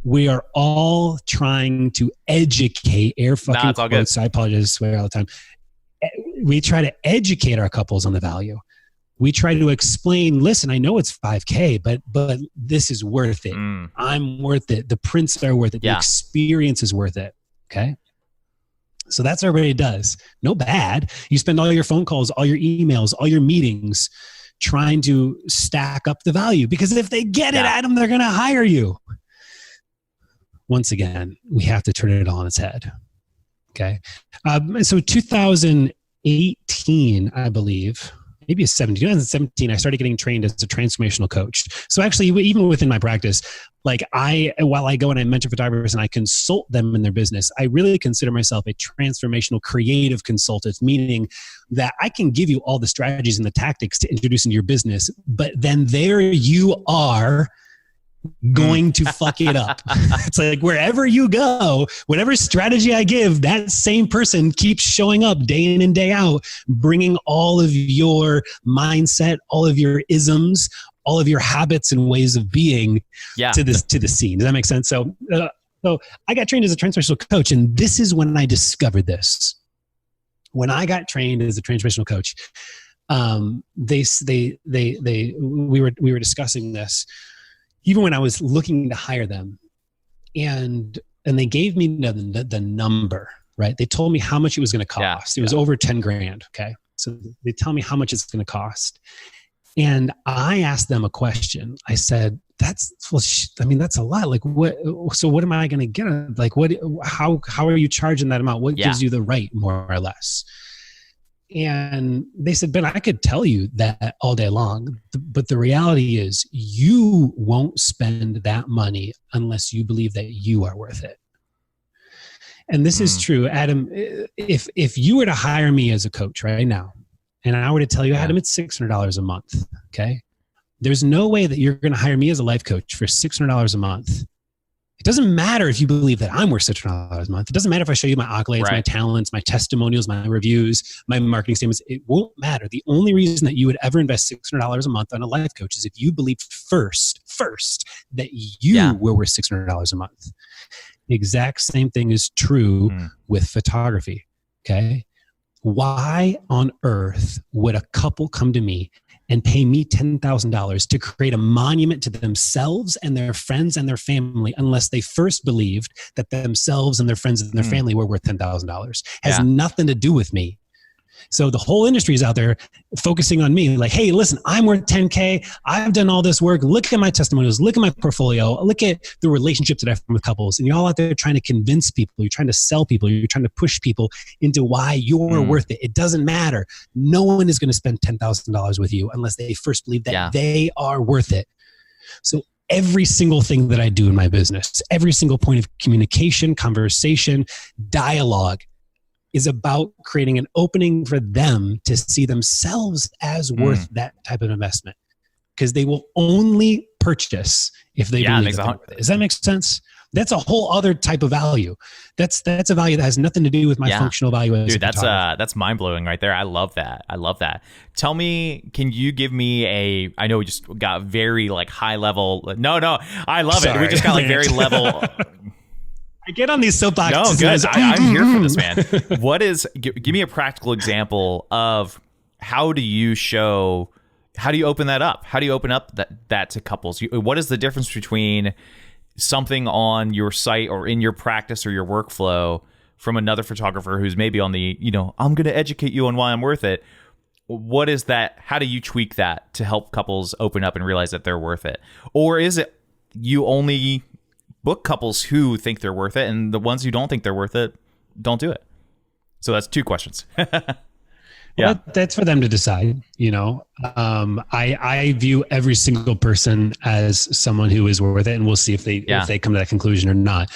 We are all trying to educate quotes. I apologize, I swear all the time. We try to educate our couples on the value. We try to explain, listen, I know it's $5,000, but this is worth it. I'm worth it. The prints are worth it. The experience is worth it. Okay. So that's what everybody does. No bad. You spend all your phone calls, all your emails, all your meetings trying to stack up the value, because if they get it, Adam, they're going to hire you. Once again, we have to turn it on its head. Okay. So 2018, I believe, maybe 2017, I started getting trained as a transformational coach. So actually, even within my practice, like while I go and I mentor photographers and I consult them in their business, I really consider myself a transformational creative consultant, meaning that I can give you all the strategies and the tactics to introduce into your business, but then there you are going to fuck it up. It's like wherever you go, whatever strategy I give, that same person keeps showing up day in and day out, bringing all of your mindset, all of your isms, all of your habits and ways of being to the scene. Does that make sense? So I got trained as a transformational coach, and this is when I discovered this. When I got trained as a transformational coach, we were discussing this. Even when I was looking to hire them, and they gave me the number, right? They told me how much it was going to cost. It was over 10 grand. Okay. So they tell me how much it's going to cost. And I asked them a question. I said, that's a lot. Like so what am I going to get? Like how are you charging that amount? What gives you the right, more or less? And they said, Ben, I could tell you that all day long, but the reality is you won't spend that money unless you believe that you are worth it. And this is true, Adam. If you were to hire me as a coach right now, and I were to tell you, Adam, it's $600 a month. Okay. There's no way that you're going to hire me as a life coach for $600 a month. It doesn't matter if you believe that I'm worth $600 a month. It doesn't matter if I show you my accolades, my talents, my testimonials, my reviews, my marketing statements. It won't matter. The only reason that you would ever invest $600 a month on a life coach is if you believed first that you were worth $600 a month. The exact same thing is true with photography. Okay. Why on earth would a couple come to me and pay me $10,000 to create a monument to themselves and their friends and their family unless they first believed that themselves and their friends and their family were worth $10,000? Has nothing to do with me. So the whole industry is out there focusing on me like, hey, listen, I'm worth 10K. I've done all this work. Look at my testimonials. Look at my portfolio. Look at the relationships that I've formed with couples. And you're all out there trying to convince people. You're trying to sell people. You're trying to push people into why you're worth it. It doesn't matter. No one is going to spend $10,000 with you unless they first believe that they are worth it. So every single thing that I do in my business, every single point of communication, conversation, dialogue, is about creating an opening for them to see themselves as worth that type of investment, because they will only purchase if they believe that they're worth it. Does that make sense? That's a whole other type of value. That's a value that has nothing to do with my functional value as Dude, that's mind blowing right there. I love that. Tell me, can you give me I know we just got very like high level. No, I love it. We just got like very level. I get on these soapboxes. No, good. I'm here for this, man. Give me a practical example of how do you open that up? How do you open up that to couples? What is the difference between something on your site or in your practice or your workflow from another photographer who's maybe on the, I'm going to educate you on why I'm worth it? What is that? How do you tweak that to help couples open up and realize that they're worth it? Or is it you only book couples who think they're worth it, and the ones who don't think they're worth it don't do it? So that's two questions. Well, that's for them to decide. I view every single person as someone who is worth it, and we'll see if they come to that conclusion or not.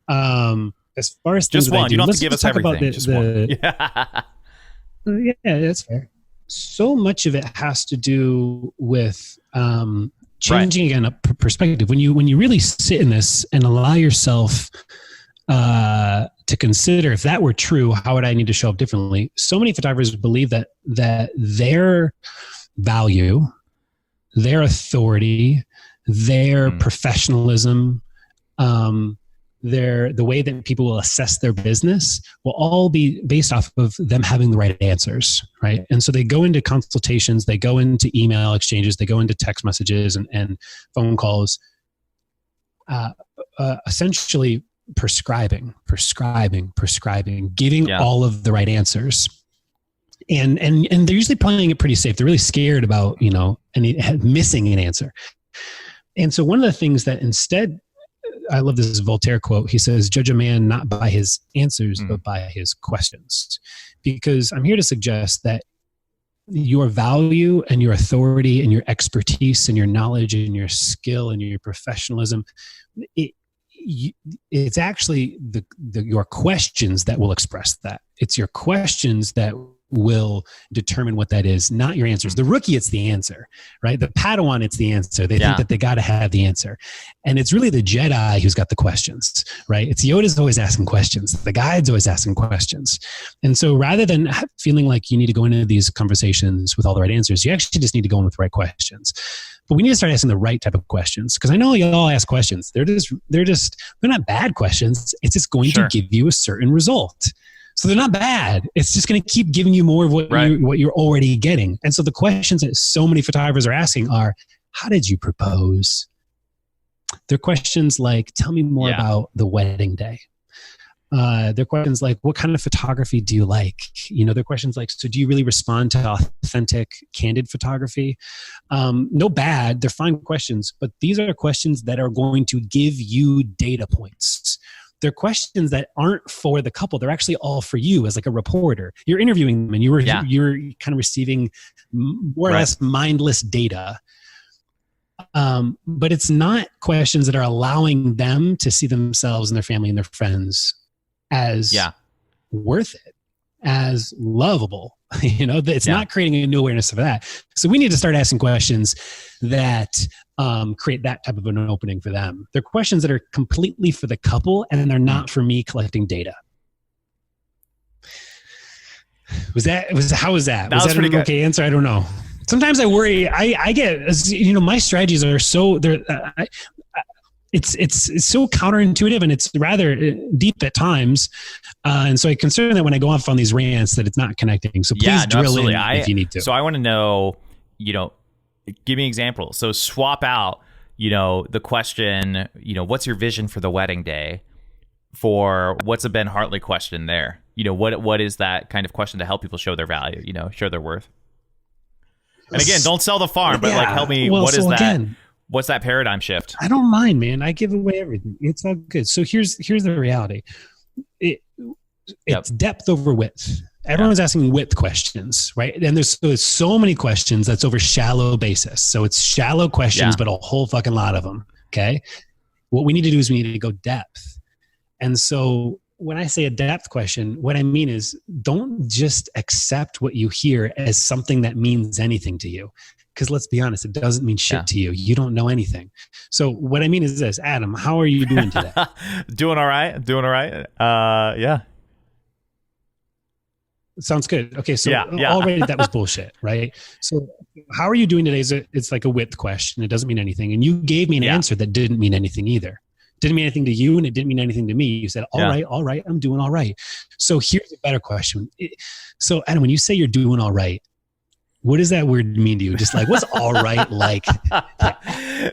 As far as just one, you don't have to give us everything. Just one. Yeah, that's fair. So much of it has to do with changing again a perspective. When you really sit in this and allow yourself to consider, if that were true, how would I need to show up differently? So many photographers believe that their value, their authority, their professionalism, the way that people will assess their business will all be based off of them having the right answers, right? And so they go into consultations, they go into email exchanges, they go into text messages and phone calls, essentially prescribing, giving all of the right answers. And they're usually playing it pretty safe. They're really scared about, missing an answer. And so one of the things that instead I love this Voltaire quote. He says, judge a man not by his answers, but by his questions. Because I'm here to suggest that your value and your authority and your expertise and your knowledge and your skill and your professionalism, it's actually your questions that will express that. It's your questions that will determine what that is, not your answers. The rookie, it's the answer, right? The Padawan, it's the answer. They think that they got to have the answer. And it's really the Jedi who's got the questions, right? It's Yoda's always asking questions. The guide's always asking questions. And so rather than feeling like you need to go into these conversations with all the right answers, you actually just need to go in with the right questions. But we need to start asking the right type of questions, because I know you all ask questions. They're not bad questions. It's just going to give you a certain result. So they're not bad. It's just going to keep giving you more of what you're already getting. And so the questions that so many photographers are asking are, how did you propose? They're questions like, tell me more about the wedding day. They're questions like, what kind of photography do you like? They're questions like, so do you really respond to authentic, candid photography? No bad, they're fine questions, but these are questions that are going to give you data points. They're questions that aren't for the couple. They're actually all for you as like a reporter. You're interviewing them and you're kind of receiving more or less mindless data. But it's not questions that are allowing them to see themselves and their family and their friends as worth it, as lovable. It's not creating a new awareness of that. So we need to start asking questions that create that type of an opening for them. They're questions that are completely for the couple, and they're not for me collecting data. How was that? Was that an okay answer? I don't know. Sometimes I worry. I get, my strategies are so it's so counterintuitive, and it's rather deep at times. And so I concern that when I go off on these rants that it's not connecting. So please drill in if you need to. So I want to know, give me an example. So swap out, the question, what's your vision for the wedding day, for what's a Ben Hartley question there? What is that kind of question to help people show their value, show their worth? And again, don't sell the farm, but help me. What is that? Again, what's that paradigm shift? I don't mind, man. I give away everything. It's all good. So here's the reality. It's depth over width. Everyone's asking width questions, right? And there's so many questions that's over shallow basis. So it's shallow questions, but a whole fucking lot of them. Okay. What we need to do is we need to go depth. And so when I say a depth question, what I mean is don't just accept what you hear as something that means anything to you. Because let's be honest, it doesn't mean shit to you. You don't know anything. So what I mean is this, Adam, how are you doing today? Doing all right. Yeah. Sounds good. Okay. So already that was bullshit, right? So how are you doing today? It's like a width question. It doesn't mean anything. And you gave me an answer that didn't mean anything either. Didn't mean anything to you, and it didn't mean anything to me. You said, all right, I'm doing all right. So here's a better question. So Adam, when you say you're doing all right, what does that word mean to you? Just like, what's all right like?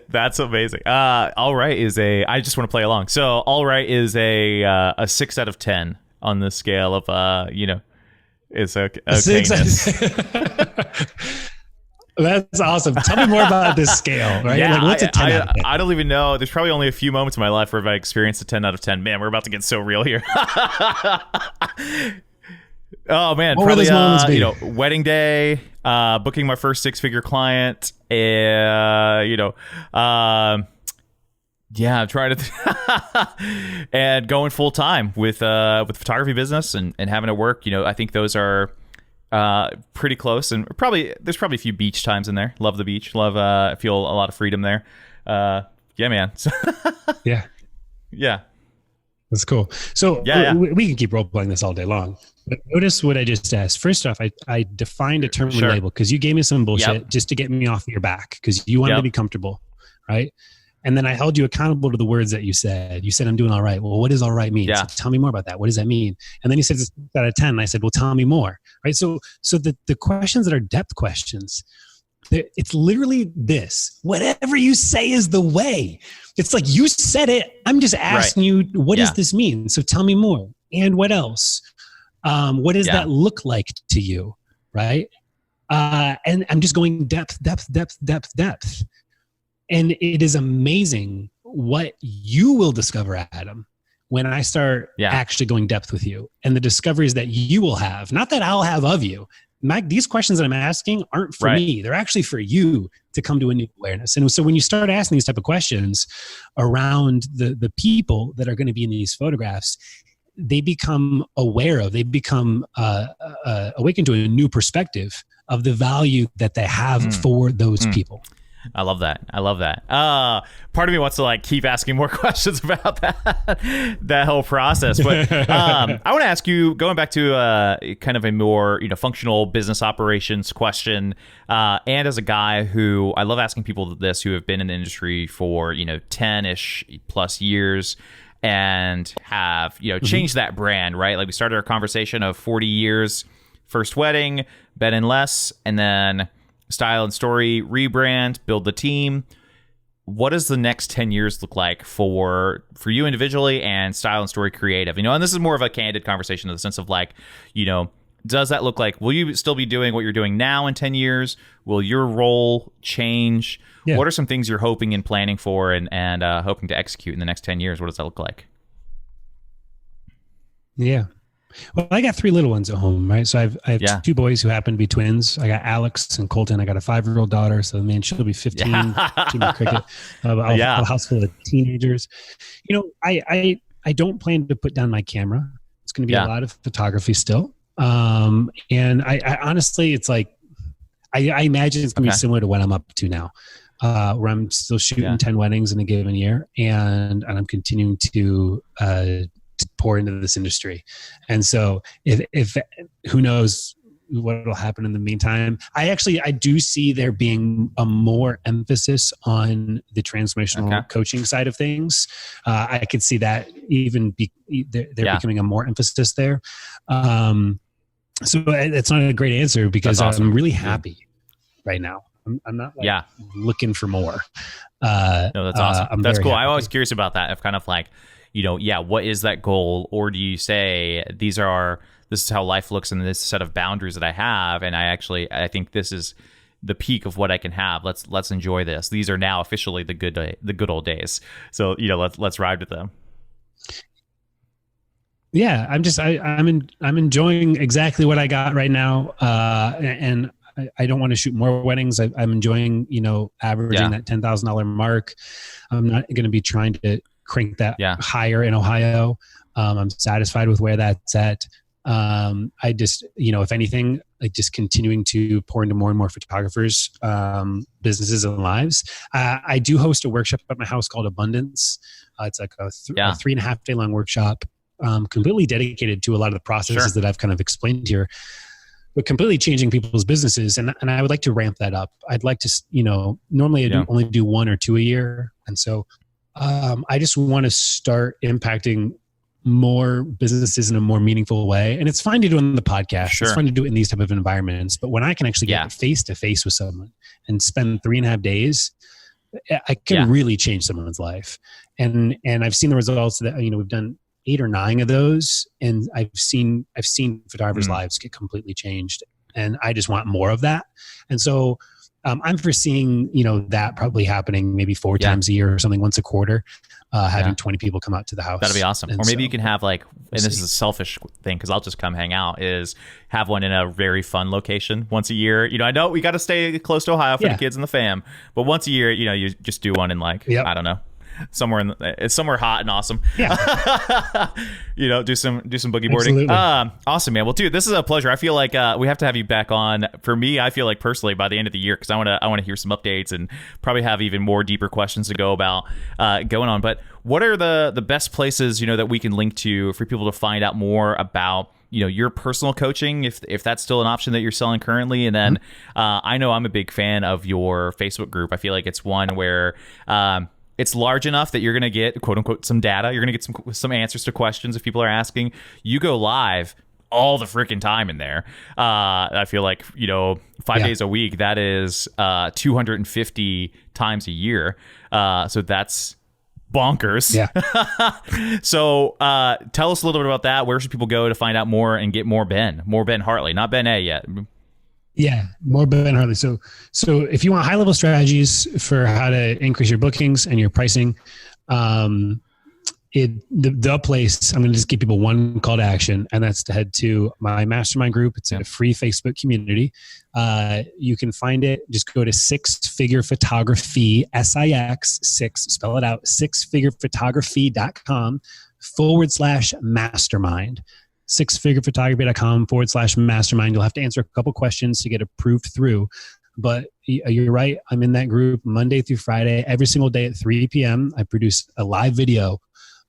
That's amazing. All right is I just want to play along. So all right is a 6 out of 10 on the scale of, it's okayness. That's awesome. Tell me more about this scale, right? Yeah, what's a 10 out of 10? I don't even know. There's probably only a few moments in my life where I've experienced a 10 out of 10. Man, we're about to get so real here. Oh man, what probably wedding day, booking my first 6-figure client, I'm trying to and going full time with the photography business and having it work. I think those are pretty close, and there's probably a few beach times in there. Love the beach. I feel a lot of freedom there. Man. Yeah. That's cool. So we can keep role playing this all day long. But notice what I just asked. First off, I defined a term and label because you gave me some bullshit just to get me off your back because you wanted to be comfortable, right? And then I held you accountable to the words that you said. You said, I'm doing all right. Well, what does all right mean? Yeah. So tell me more about that. What does that mean? And then you said, it's 6 out of 10. And I said, well, tell me more, right? So the questions that are depth questions, it's literally this. Whatever you say is the way. It's like you said it. I'm just asking you, what does this mean? So tell me more. And what else? What does that look like to you? Right? And I'm just going depth. And it is amazing what you will discover, Adam, when I start actually going depth with you, and the discoveries that you will have, not that I'll have of you. These questions that I'm asking aren't for me. They're actually for you to come to a new awareness. And so when you start asking these type of questions around the people that are going to be in these photographs, they become aware of, they become awakened to a new perspective of the value that they have for those people. I love that. Part of me wants to like keep asking more questions about that whole process. But I want to ask you, going back to kind of a more functional business operations question, and as a guy who I love asking people this who have been in the industry for 10-ish plus years and have changed that brand, right? Like we started our conversation of 40 years, first wedding, Ben and Les, and then Style and Story rebrand, build the team. What does the next 10 years look like for you individually and Style and Story Creative? And this is more of a candid conversation in the sense of like, does that look like, will you still be doing what you're doing now in 10 years? Will your role change? Yeah. What are some things you're hoping and planning for and hoping to execute in the next 10 years? What does that look like? Yeah. Well, I got 3 little ones at home, right? So I have 2 boys who happen to be twins. I got Alex and Colton. I got a 5-year-old daughter. So she'll be 15. Junior cricket. A house full of teenagers. I don't plan to put down my camera. It's going to be a lot of photography still. And I honestly, it's like, I imagine it's going to be similar to what I'm up to now, where I'm still shooting 10 weddings in a given year, and I'm continuing to pour into this industry. And so if who knows what will happen in the meantime. I do see there being a more emphasis on the transformational coaching side of things. I could see that even becoming a more emphasis there. So it's not a great answer because I'm really happy right now. I'm not looking for more. No, that's awesome. That's cool. I'm always curious about that. Of kind of like, what is that goal? Or do you say this is how life looks and this set of boundaries that I have, and I think this is the peak of what I can have. Let's enjoy this. These are now officially the good old days. So let's ride with them. Yeah, I'm enjoying exactly what I got right now, and I don't want to shoot more weddings. I'm enjoying averaging that $10,000 mark. I'm not going to be trying to crank that higher in Ohio. I'm satisfied with where that's at. I just, if anything, like just continuing to pour into more and more photographers, businesses and lives. I do host a workshop at my house called Abundance. It's like a 3.5 day long workshop, completely dedicated to a lot of the processes that I've kind of explained here, but completely changing people's businesses. And I would like to ramp that up. I'd like to, normally I only do 1 or 2 a year. And so I just want to start impacting more businesses in a more meaningful way. And it's fine to do it on the podcast. It's fine to do it in these type of environments. But when I can actually get face to face with someone and spend 3.5 days, I can really change someone's life. And I've seen the results that, we've done 8 or 9 of those. And I've seen photographers' lives get completely changed. And I just want more of that. And so I'm foreseeing, that probably happening maybe 4 times a year or something, once a quarter, having 20 people come out to the house. That'd be awesome. Or maybe you can have and this is a selfish thing because I'll just come hang out, is have one in a very fun location once a year. I know we got to stay close to Ohio for the kids and the fam, but once a year, you just do one in I don't know, it's somewhere hot and awesome. Do some boogie boarding. Awesome, man. Well, dude, this is a pleasure. I feel like we have to have you back on. For me, I feel like personally by the end of the year, because I want to hear some updates and probably have even more deeper questions to go about going on. But what are the best places that we can link to for people to find out more about your personal coaching, if that's still an option that you're selling currently? And then I know I'm a big fan of your Facebook group. I feel like it's one where it's large enough that you're going to get, quote unquote, some data. You're going to get some answers to questions if people are asking. You go live all the freaking time in there. I feel like, 5 days a week, that is 250 times a year. So that's bonkers. Yeah. So tell us a little bit about that. Where should people go to find out more and get more Ben Hartley, not Ben A yet? Yeah, more Ben Hartley. So if you want high level strategies for how to increase your bookings and your pricing, The place, I'm going to just give people one call to action, and that's to head to my mastermind group. It's a free Facebook community. You can find it. Just go to Six Figure Photography, SIX, spell it out, sixfigurephotography.com/mastermind. sixfigurephotography.com/mastermind. You'll have to answer a couple questions to get approved through. But you're right. I'm in that group Monday through Friday, every single day at 3 p.m. I produce a live video.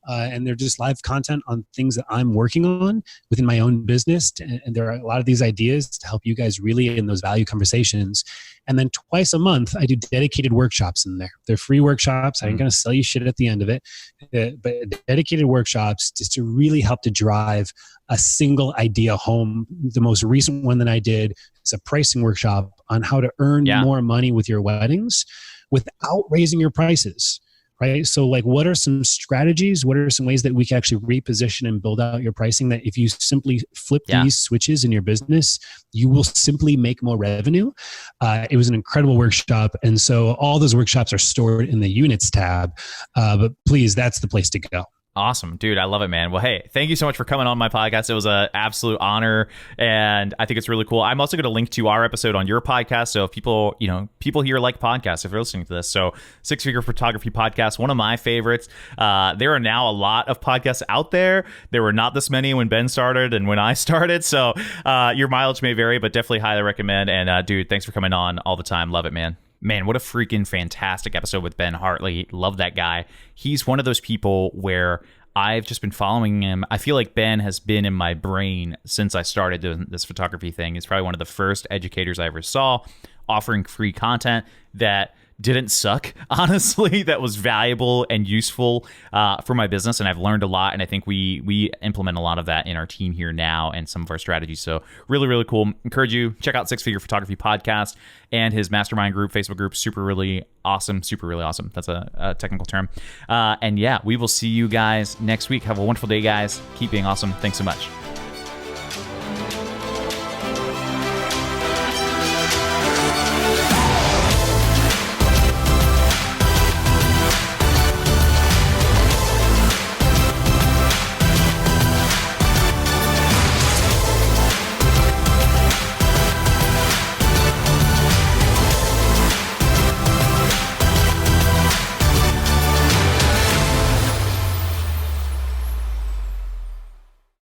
And they're just live content on things that I'm working on within my own business. And there are a lot of these ideas to help you guys really in those value conversations. And then twice a month, I do dedicated workshops in there. They're free workshops. I ain't going to sell you shit at the end of it. But dedicated workshops just to really help to drive a single idea home. The most recent one that I did is a pricing workshop on how to earn more money with your weddings without raising your prices. Right. So like, what are some strategies? What are some ways that we can actually reposition and build out your pricing that if you simply flip these switches in your business, you will simply make more revenue? It was an incredible workshop. And so all those workshops are stored in the units tab. But please, that's the place to go. Awesome, dude. I love it, man. Well, hey, thank you so much for coming on my podcast. It was an absolute honor, and I think it's really cool. I'm also going to link to our episode on your podcast. So if people here like podcasts, if you're listening to this, so Six Figure Photography Podcast, one of my favorites. There are now a lot of podcasts out there. There were not this many when Ben started and when I started. So your mileage may vary, but definitely highly recommend. And dude, thanks for coming on all the time. Love it, man. Man, what a freaking fantastic episode with Ben Hartley. Love that guy. He's one of those people where I've just been following him. I feel like Ben has been in my brain since I started doing this photography thing. He's probably one of the first educators I ever saw offering free content that didn't suck, honestly, that was valuable and useful for my business. And I've learned a lot. And I think we implement a lot of that in our team here now and some of our strategies. So really, really cool. Encourage you, check out Six Figure Photography Podcast and his mastermind group, Facebook group. Super, really awesome. Super, really awesome. That's a technical term. And yeah, we will see you guys next week. Have a wonderful day, guys. Keep being awesome. Thanks so much.